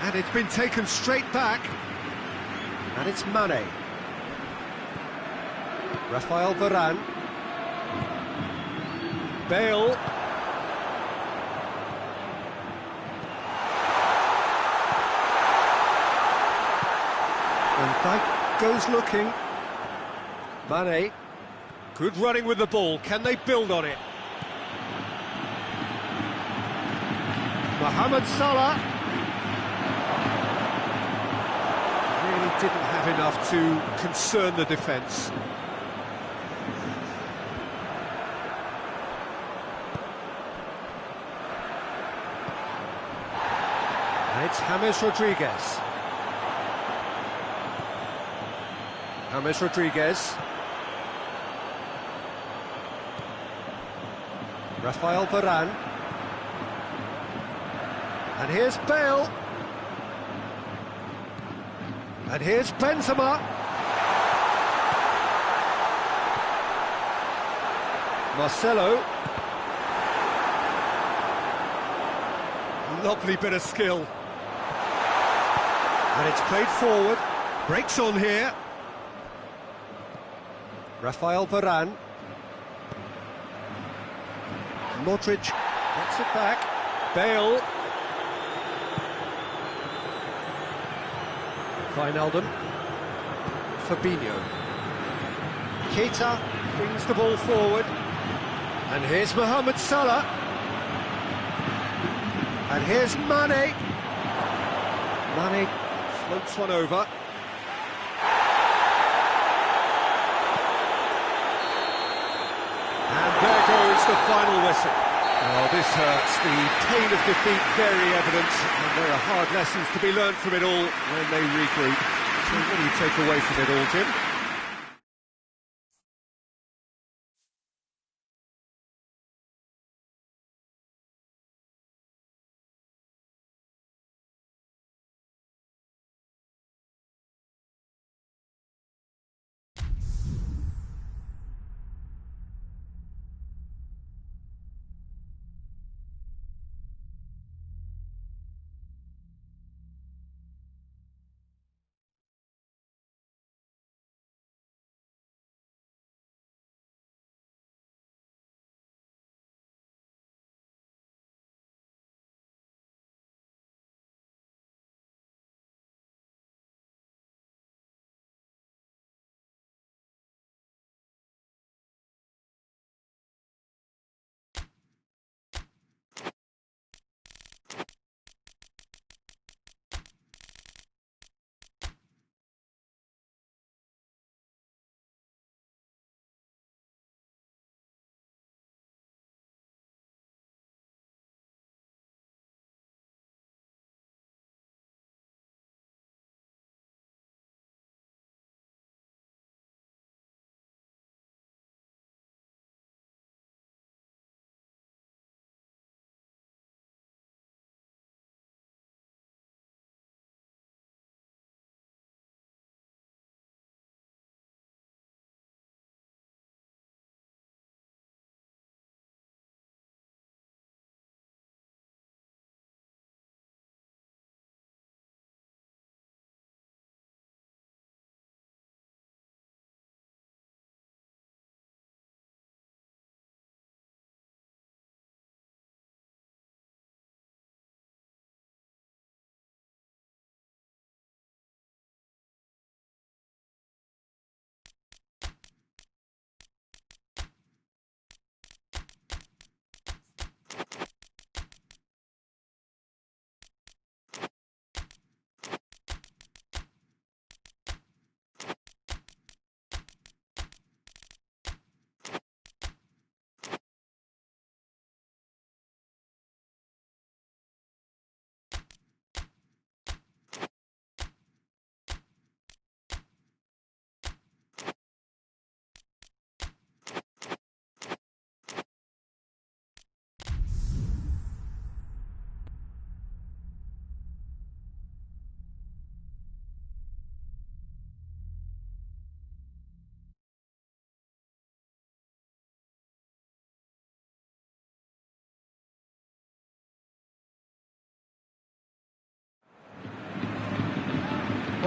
And it's been taken straight back. And it's Mane. Rafael Varane. Bale. And back goes looking. Mane. Good running with the ball. Can they build on it? Mohamed Salah. Really didn't have enough to concern the defence. And it's James Rodriguez. James Rodriguez. Rafael Varane. And here's Bale. And here's Benzema. Marcelo. Lovely bit of skill. And it's played forward. Breaks on here. Rafael Varane. Modric gets it back. Bale. Wijnaldum. Fabinho. Keita brings the ball forward. And here's Mohamed Salah. And here's Mane. Mane floats one over. And there goes the final whistle. Oh, this hurts. The pain of defeat very evident, and there are hard lessons to be learned from it all when they regroup. So what do you take away from it all, Jim?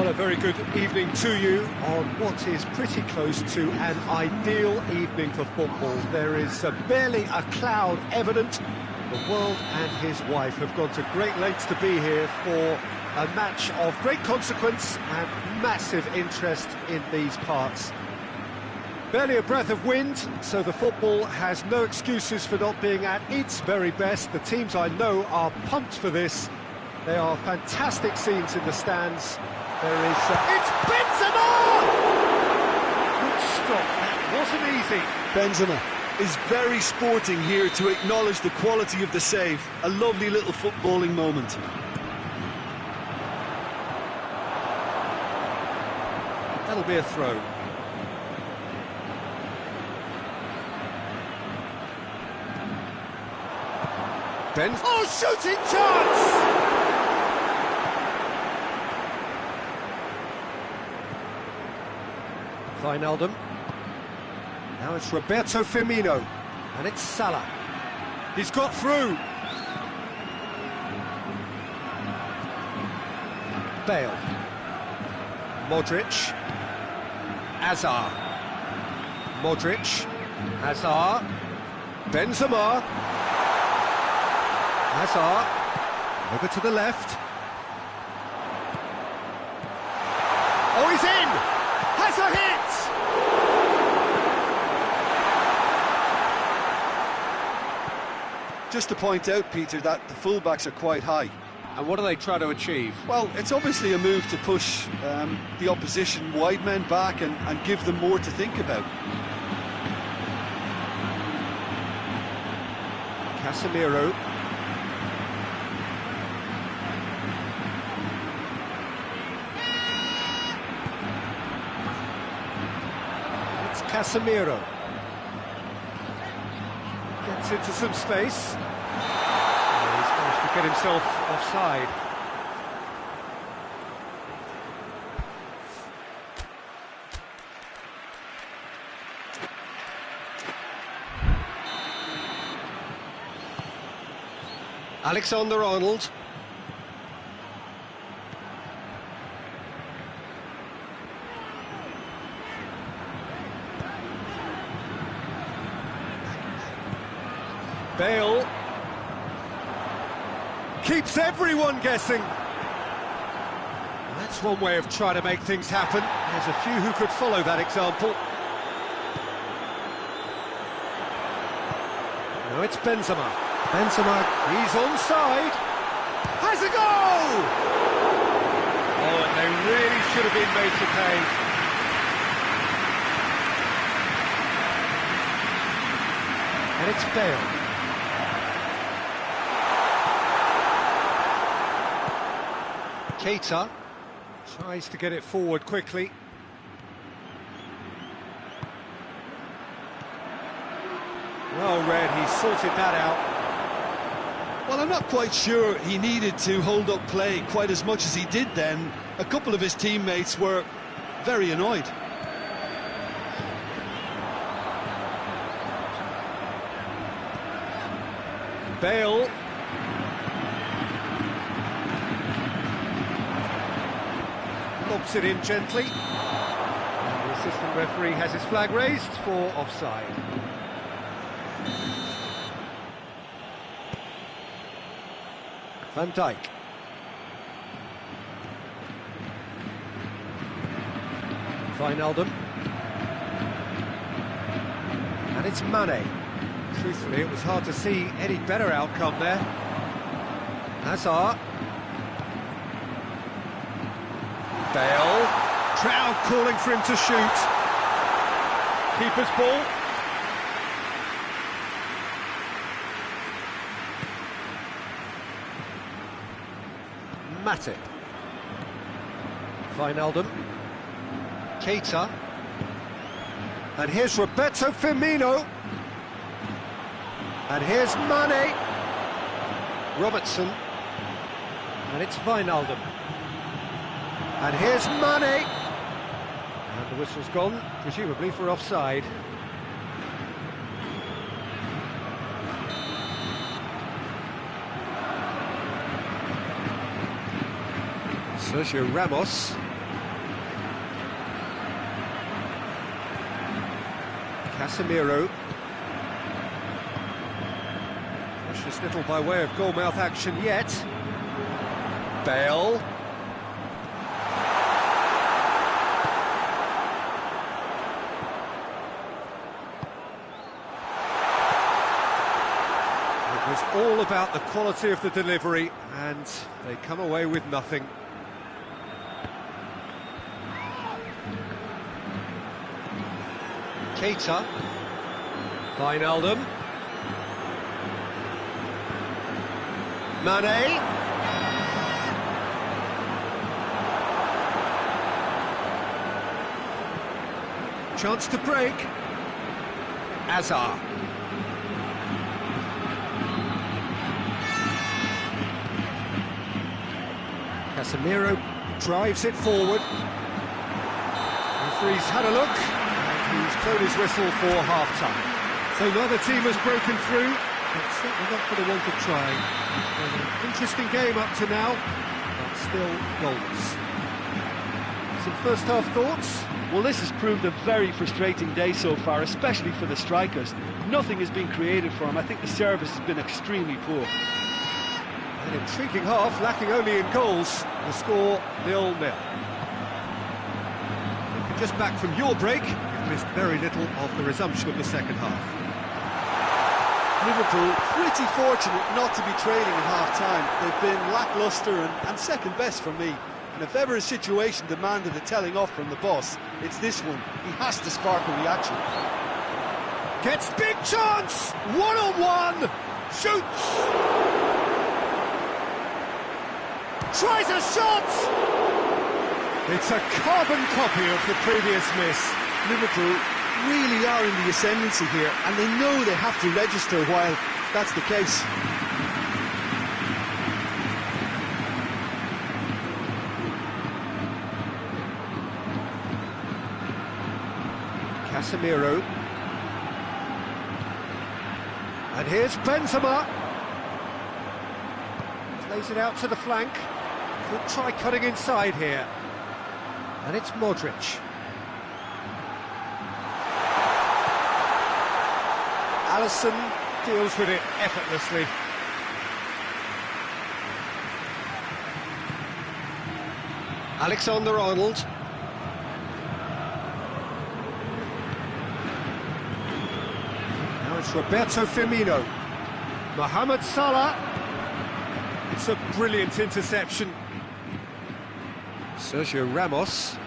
Well, a very good evening to you on what is pretty close to an ideal evening for football. There is barely a cloud evident. The world and his wife have gone to great lengths to be here for a match of great consequence and massive interest in these parts. Barely a breath of wind, so the football has no excuses for not being at its very best. The teams I know are pumped for this. They are fantastic scenes in the stands. There is... it's Benzema! Good stop, that wasn't easy. Benzema is very sporting here to acknowledge the quality of the save. A lovely little footballing moment. That'll be a throw. Oh, shooting chance! Wijnaldum. Now it's Roberto Firmino, and it's Salah. He's got through. Bale. Modric. Hazard. Modric. Hazard. Benzema. Hazard. Over to the left. Oh, he's in! Has a hit! Just to point out, Peter, that the fullbacks are quite high. And what do they try to achieve? Well, it's obviously a move to push the opposition wide men back and give them more to think about. Casemiro. It's Casemiro. Gets into some space. Oh, he's managed to get himself offside. Alexander-Arnold. Bale keeps everyone guessing. That's one way of trying to make things happen. There's a few who could follow that example. Now it's Benzema. Benzema, he's onside. Has a goal! Oh, and they really should have been made to pay. And it's Bale. Keita tries to get it forward quickly. Well read, he sorted that out. Well, I'm not quite sure he needed to hold up play quite as much as he did then. A couple of his teammates were very annoyed. Bale. Lobs it in gently. And the assistant referee has his flag raised for offside. Van Dijk. Wijnaldum. And it's Mane. Truthfully, it was hard to see any better outcome there. Hazard. Bale. Crowd calling for him to shoot. Keeper's ball. Matip. Wijnaldum. Keita. And here's Roberto Firmino. And here's Mane. Robertson. And it's Wijnaldum. And here's Mane. And the whistle's gone, presumably for offside. Sergio Ramos. Casemiro. Precious little by way of goalmouth action yet. Bale. It was all about the quality of the delivery, and they come away with nothing. Keita. Wijnaldum. Mane. Chance to break. Azar. Casemiro drives it forward. Referee's had a look, and he's blown his whistle for half-time. So neither team has broken through, but certainly not for the want of trying. It's been an interesting game up to now, but still goalless. Some first-half thoughts? Well, this has proved a very frustrating day so far, especially for the strikers. Nothing has been created for them. I think the service has been extremely poor. An intriguing half, lacking only in goals. The score 0-0. If you're just back from your break, you've missed very little of the resumption of the second half. Liverpool pretty fortunate not to be trailing at half-time. They've been lacklustre and second best for me. And if ever a situation demanded a telling off from the boss, it's this one. He has to spark a reaction. Gets big chance! One-on-one! Shoots! Tries a shot! It's a carbon copy of the previous miss. Liverpool really are in the ascendancy here, and they know they have to register while that's the case. Casemiro. And here's Benzema. Plays it out to the flank. Could try cutting inside here. And it's Modric. Alisson deals with it effortlessly. Alexander-Arnold. Now it's Roberto Firmino. Mohamed Salah. It's a brilliant interception. Sergio Ramos.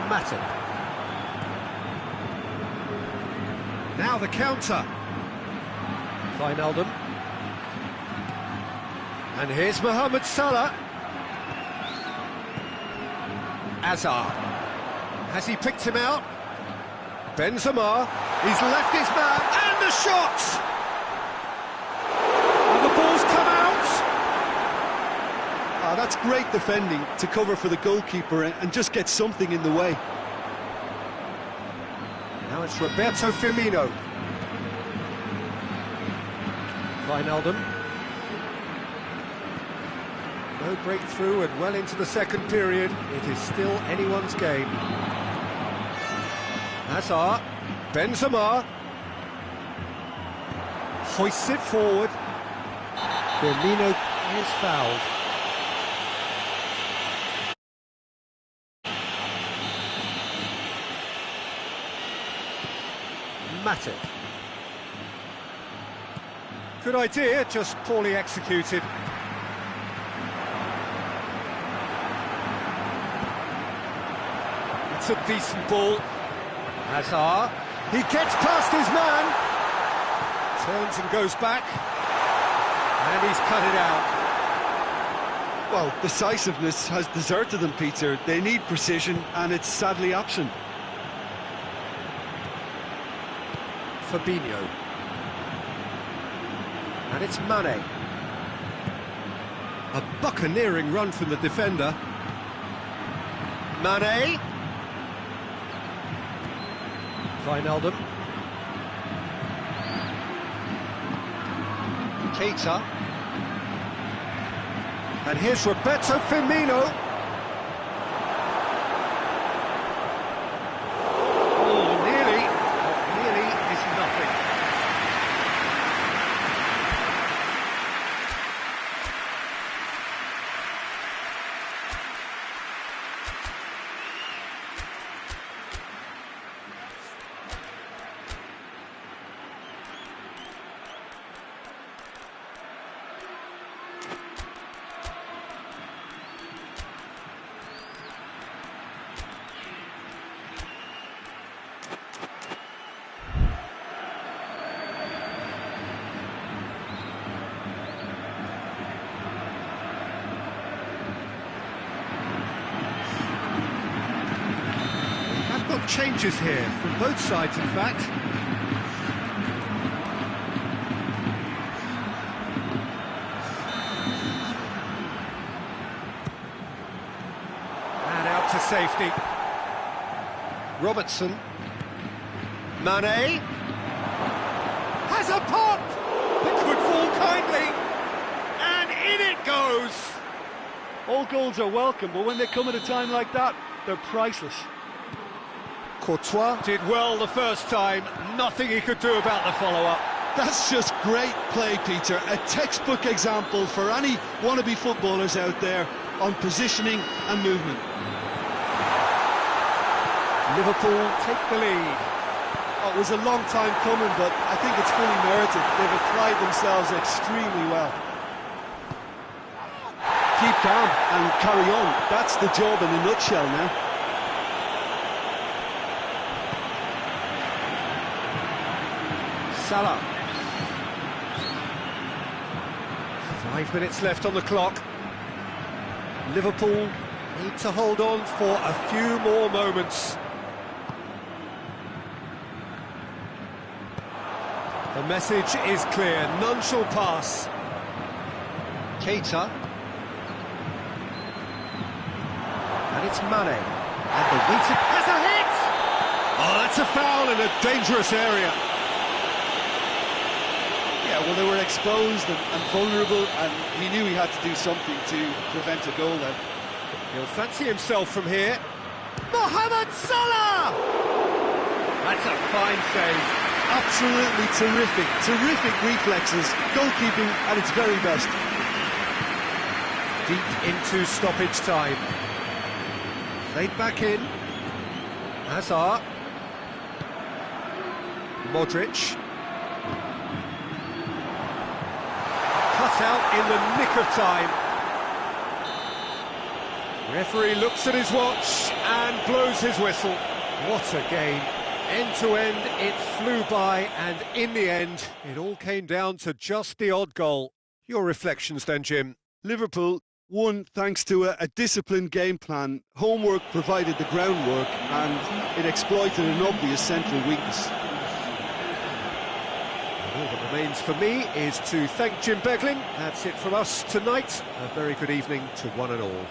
Matip. Now the counter. Wijnaldum. And here's Mohamed Salah. Azar. Has he picked him out? Benzema. He's left his man. And the shot! And the ball's come out! Ah, that's great defending to cover for the goalkeeper and just get something in the way. Now it's Roberto Firmino. Wijnaldum. No breakthrough and well into the second period. It is still anyone's game. Hazard. Benzema. Hoists it forward. Firmino is fouled. Matip. Good idea, just poorly executed. It's a decent ball. Hazard. He gets past his man. Turns and goes back. And he's cut it out. Well, decisiveness has deserted them, Peter. They need precision, and it's sadly absent. Fabinho. And it's Mane. A buccaneering run from the defender. Mane. Wijnaldum. Keita. And here's Roberto Firmino. changes here, from both sides in fact. And out to safety. Robertson. Mane. Has a pop! It could fall kindly. And in it goes! All goals are welcome, but when they come at a time like that, they're priceless. Courtois did well the first time, nothing he could do about the follow-up. That's just great play, Peter. A textbook example for any wannabe footballers out there on positioning and movement. Liverpool take the lead. Oh, it was a long time coming, but I think it's fully merited. They've applied themselves extremely well. Keep calm and carry on. That's the job in a nutshell now. Salah. 5 minutes left on the clock. Liverpool need to hold on for a few more moments. The message is clear, none shall pass. Keita. And it's Mane. And the weighted has a hit! Oh, that's a foul in a dangerous area. Yeah, well, they were exposed and vulnerable, and he knew he had to do something to prevent a goal then. He'll fancy himself from here. Mohamed Salah! That's a fine save. Absolutely terrific reflexes, goalkeeping at its very best. Deep into stoppage time. Played back in. Hazard. Modric. Cut out in the nick of time. Referee looks at his watch and blows his whistle. What a game. End to end, it flew by, and in the end, it all came down to just the odd goal. Your reflections then, Jim? Liverpool won thanks to a disciplined game plan. Homework provided the groundwork, and it exploited an obvious central weakness. All that remains for me is to thank Jim Beglin. That's it from us tonight. A very good evening to one and all.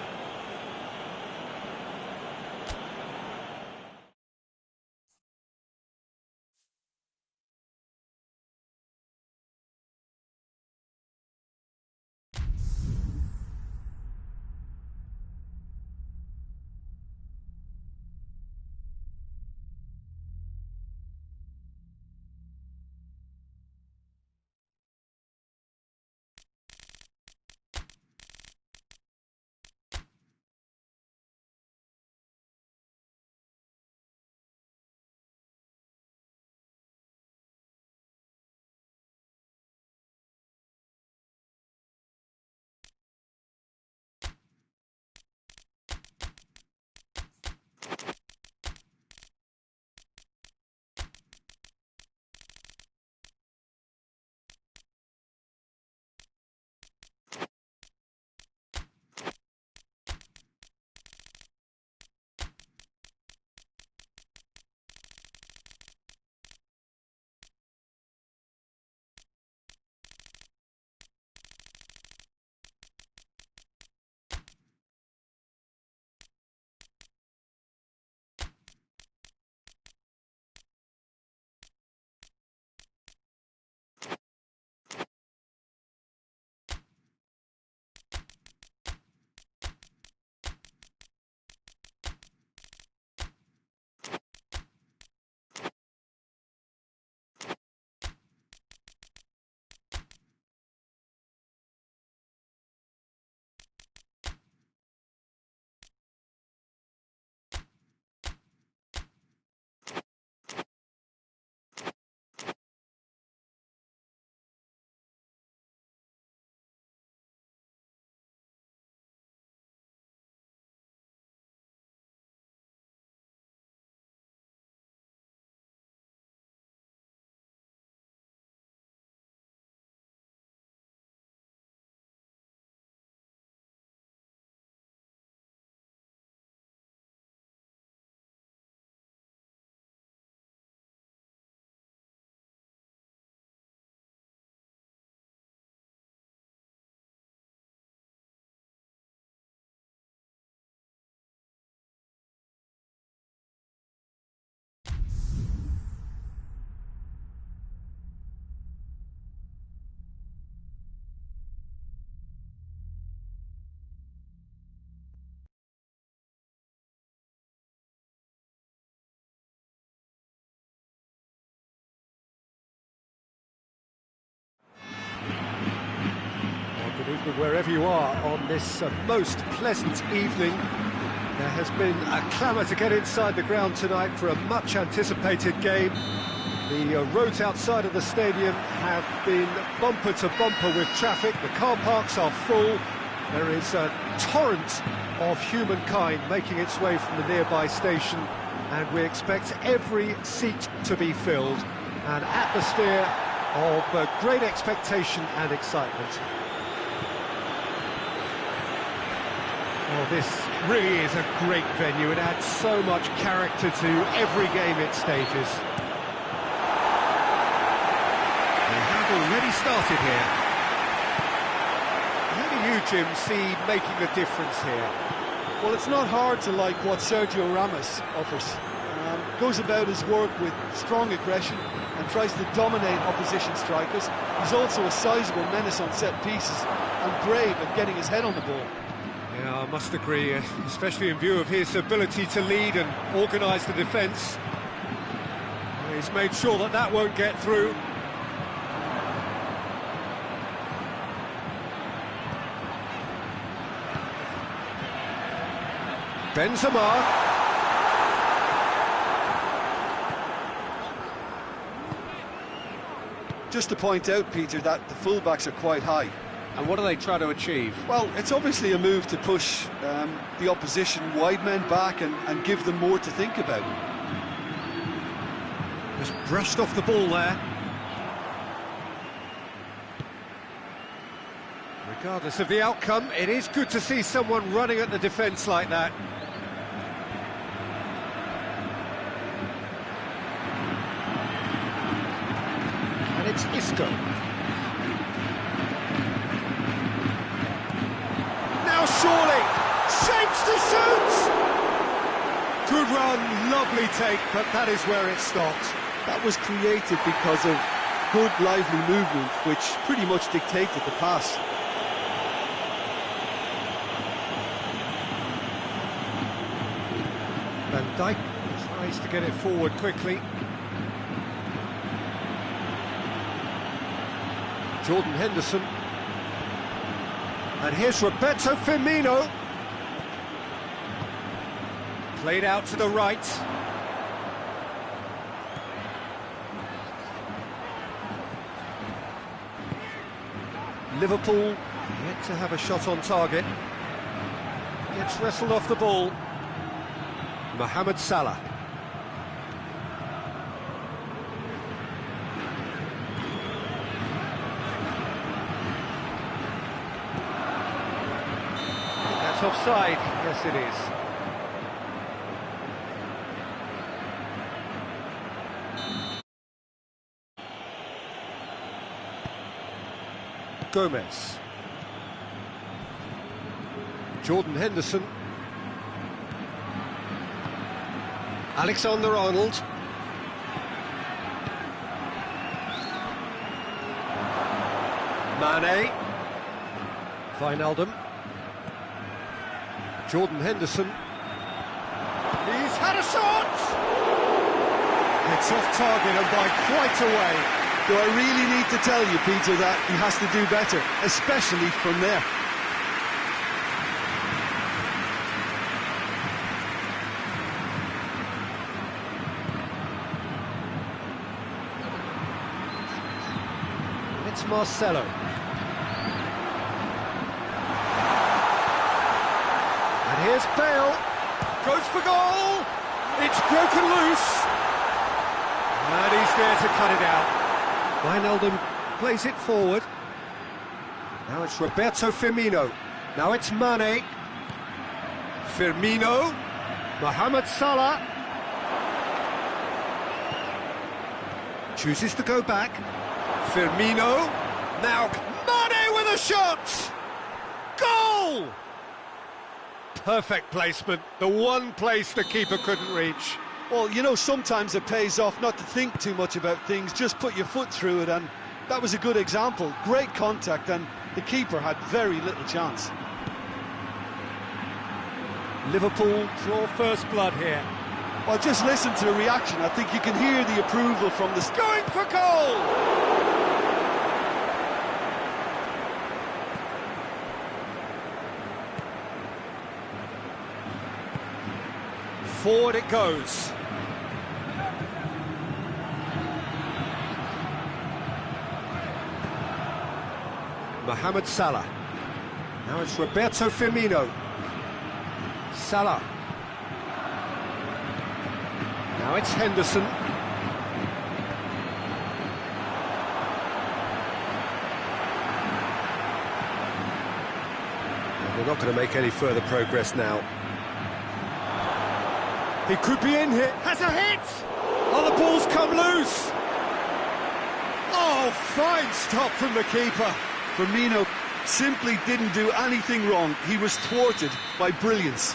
wherever you are on this most pleasant evening. There has been a clamour to get inside the ground tonight for a much-anticipated game. The roads outside of the stadium have been bumper to bumper with traffic. The car parks are full. There is a torrent of humankind making its way from the nearby station, and we expect every seat to be filled. An atmosphere of great expectation and excitement. Well, this really is a great venue. It adds so much character to every game it stages. They have already started here. How do you, Jim, see making a difference here? Well, it's not hard to like what Sergio Ramos offers. Goes about his work with strong aggression and tries to dominate opposition strikers. He's also a sizable menace on set pieces and brave at getting his head on the ball. Yeah, I must agree, especially in view of his ability to lead and organise the defence. He's made sure that that won't get through. Benzema. Just to point out, Peter, that the fullbacks are quite high. And what do they try to achieve? Well, it's obviously a move to push the opposition wide men back and give them more to think about. Just brushed off the ball there. Regardless of the outcome, it is good to see someone running at the defence like that. And it's Isco. Now surely, shapes to shoot! Good run, lovely take, but that is where it stopped. That was created because of good, lively movement, which pretty much dictated the pass. Van Dijk tries to get it forward quickly. Jordan Henderson. And here's Roberto Firmino. Played out to the right. Liverpool yet to have a shot on target. Gets wrestled off the ball. Mohamed Salah. That's offside. Yes, it is. Gomez. Jordan Henderson. Alexander-Arnold. Mane. Wijnaldum. Jordan Henderson. He's had a shot! It's off target and by quite a way. Do I really need to tell you, Peter, that he has to do better, especially from there? It's Marcelo. And here's Bale. Goes for goal. It's broken loose. And he's there to cut it out. Wijnaldum plays it forward. Now it's Roberto Firmino. Now it's Mane. Firmino. Mohamed Salah. Chooses to go back. Firmino. Now Mane with a shot. Goal! Perfect placement. The one place the keeper couldn't reach. Well, you know, sometimes it pays off not to think too much about things, just put your foot through it, and that was a good example. Great contact, and the keeper had very little chance. Liverpool draw first blood here. Well, just listen to the reaction. I think you can hear the approval from the... Going for goal! Forward it goes. Mohamed Salah. Now it's Roberto Firmino. Salah. Now it's Henderson. They're not going to make any further progress now. He could be in here. Has a hit! Oh, the ball's come loose! Oh, fine stop from the keeper. Firmino simply didn't do anything wrong. He was thwarted by brilliance.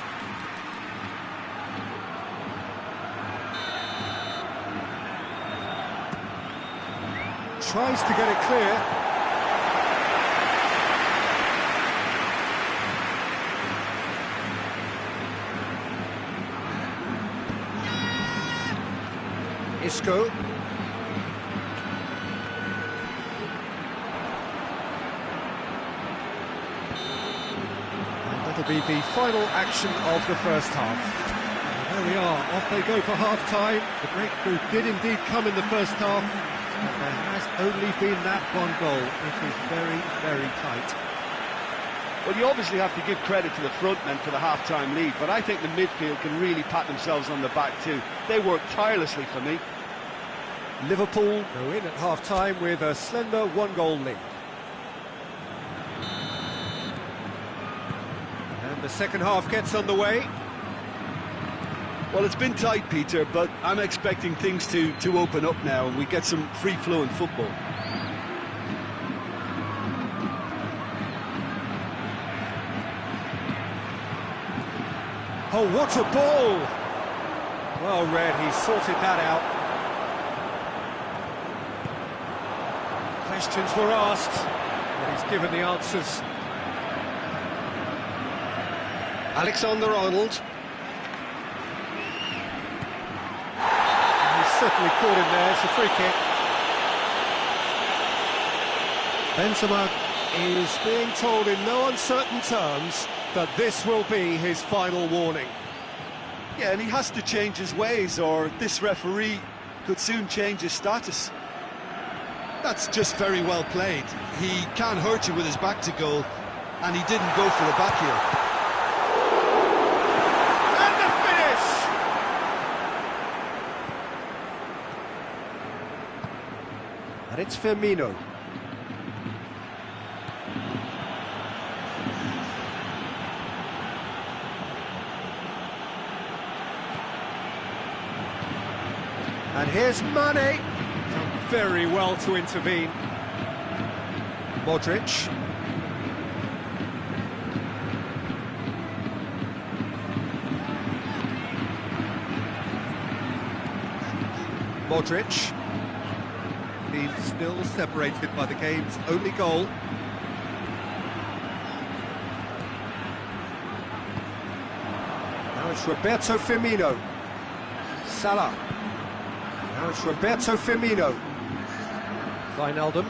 Tries to get it clear. Isco. And that'll be the final action of the first half. And there we are, off they go for half-time. The breakthrough did indeed come in the first half, but there has only been that one goal. It is very, very tight. Well, you obviously have to give credit to the front men for the half-time lead, but I think the midfield can really pat themselves on the back too. They worked tirelessly for me. Liverpool go in at half-time with a slender one-goal lead. And the second half gets underway. Well, it's been tight, Peter, but I'm expecting things to open up now and we get some free-flowing football. Oh, what a ball! Well read, he sorted that out. Questions were asked, and he's given the answers. Alexander-Arnold. He's certainly caught him there, it's a free kick. Benzema is being told in no uncertain terms that this will be his final warning. Yeah, and he has to change his ways, or this referee could soon change his status. That's just very well played. He can't hurt you with his back to goal, and he didn't go for the back heel. And the finish! And it's Firmino. And here's Mane. Very well to intervene. Modric. Modric. He's still separated by the game's only goal. Now it's Roberto Firmino. Salah. Now it's Roberto Firmino. Wijnaldum.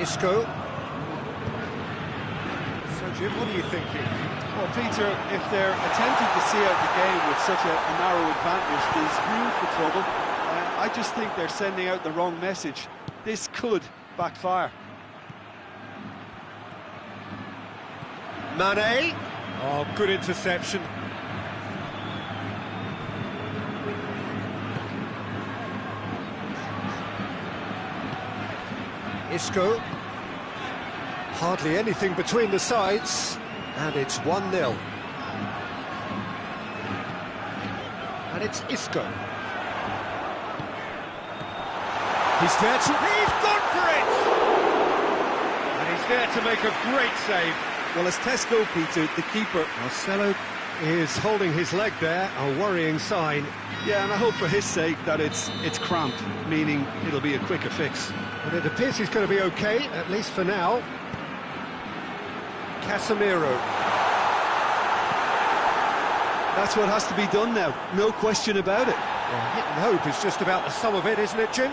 Isco. So, Jim, what are you thinking? Well, Peter, if they're attempting to see out the game with such a narrow advantage, there's room for trouble. I just think they're sending out the wrong message. This could backfire. Mane. Oh, good interception. Isco. Hardly anything between the sides, and it's 1-0. And it's Isco. He's there to... He's gone for it! And he's there to make a great save. Well, as Tesco, Peter, the keeper... Marcelo is holding his leg there, a worrying sign. Yeah, and I hope for his sake that it's cramped, meaning it'll be a quicker fix. But it appears he's going to be okay, at least for now. Casemiro. That's what has to be done now, no question about it. Well, hit and hope is just about the sum of it, isn't it, Jim?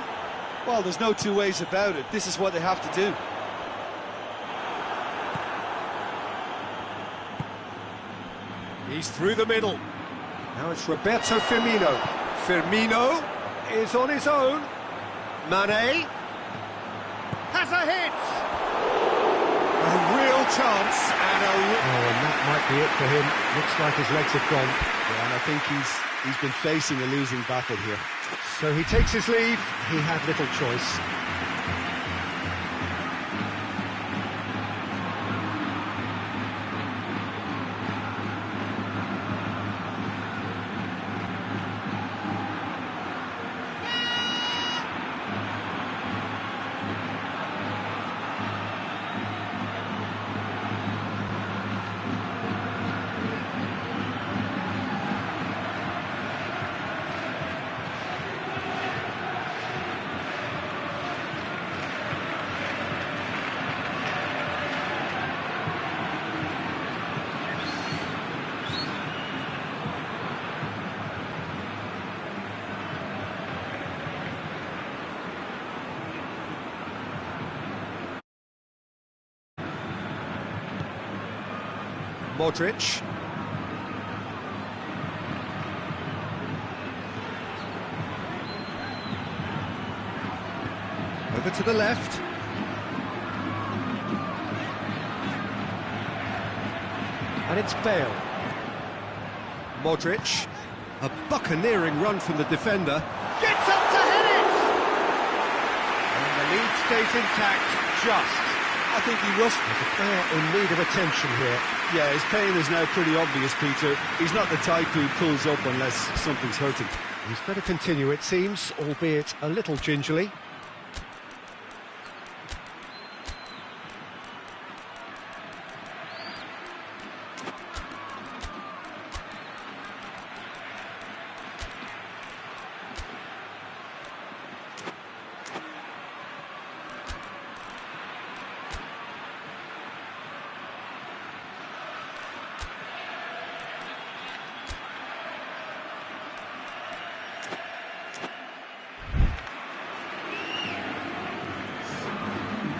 Well, there's no two ways about it. This is what they have to do. He's through the middle. Now it's Roberto Firmino. Firmino is on his own. Mane has a hit. A real chance and and that might be it for him. Looks like his legs have gone. Yeah, and I think he's been facing a losing battle here. So he takes his leave. He had little choice. Modric. Over to the left. And it's Bale. Modric. A buccaneering run from the defender. Gets up to hit it! And the lead stays intact, just. I think he rushed. There's a player in need of attention here. Yeah, his pain is now pretty obvious, Peter. He's not the type who pulls up unless something's hurting. He's better continue, it seems, albeit a little gingerly.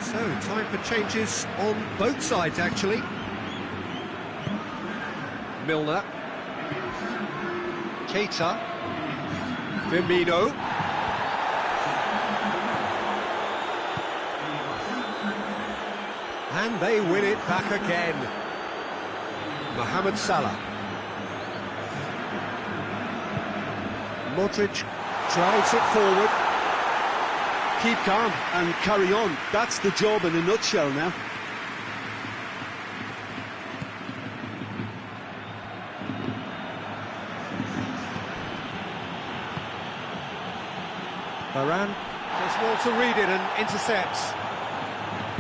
So, time for changes on both sides, actually. Milner. Keita. Firmino. And they win it back again. Mohamed Salah. Modric drives it forward. Keep calm and carry on. That's the job in a nutshell now. Varane does well to read it and intercepts.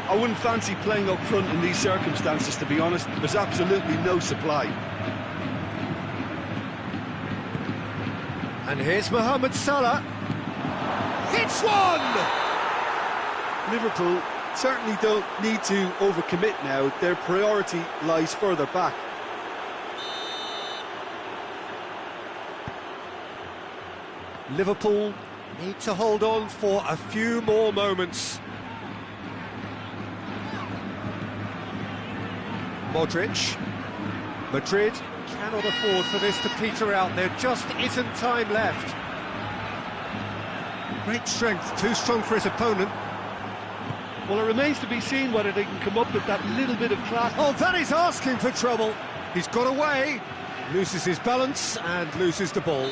I wouldn't fancy playing up front in these circumstances, to be honest. There's absolutely no supply. And here's Mohamed Salah. Hits one! Liverpool certainly don't need to overcommit now. Their priority lies further back. Liverpool need to hold on for a few more moments. Modric. Madrid cannot afford for this to peter out. There just isn't time left. Great strength, too strong for his opponent. Well, it remains to be seen whether they can come up with that little bit of class. Oh, that is asking for trouble. He's got away, loses his balance and loses the ball.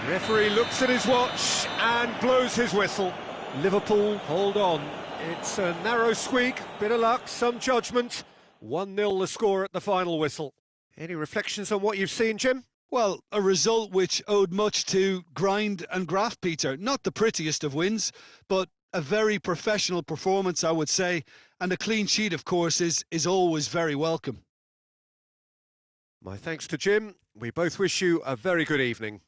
Referee looks at his watch and blows his whistle. Liverpool hold on. It's a narrow squeak, bit of luck, some judgment. 1-0 the score at the final whistle. Any reflections on what you've seen, Jim? Well, a result which owed much to grind and graft, Peter. Not the prettiest of wins, but a very professional performance, I would say. And a clean sheet, of course, is always very welcome. My thanks to Jim. We both wish you a very good evening.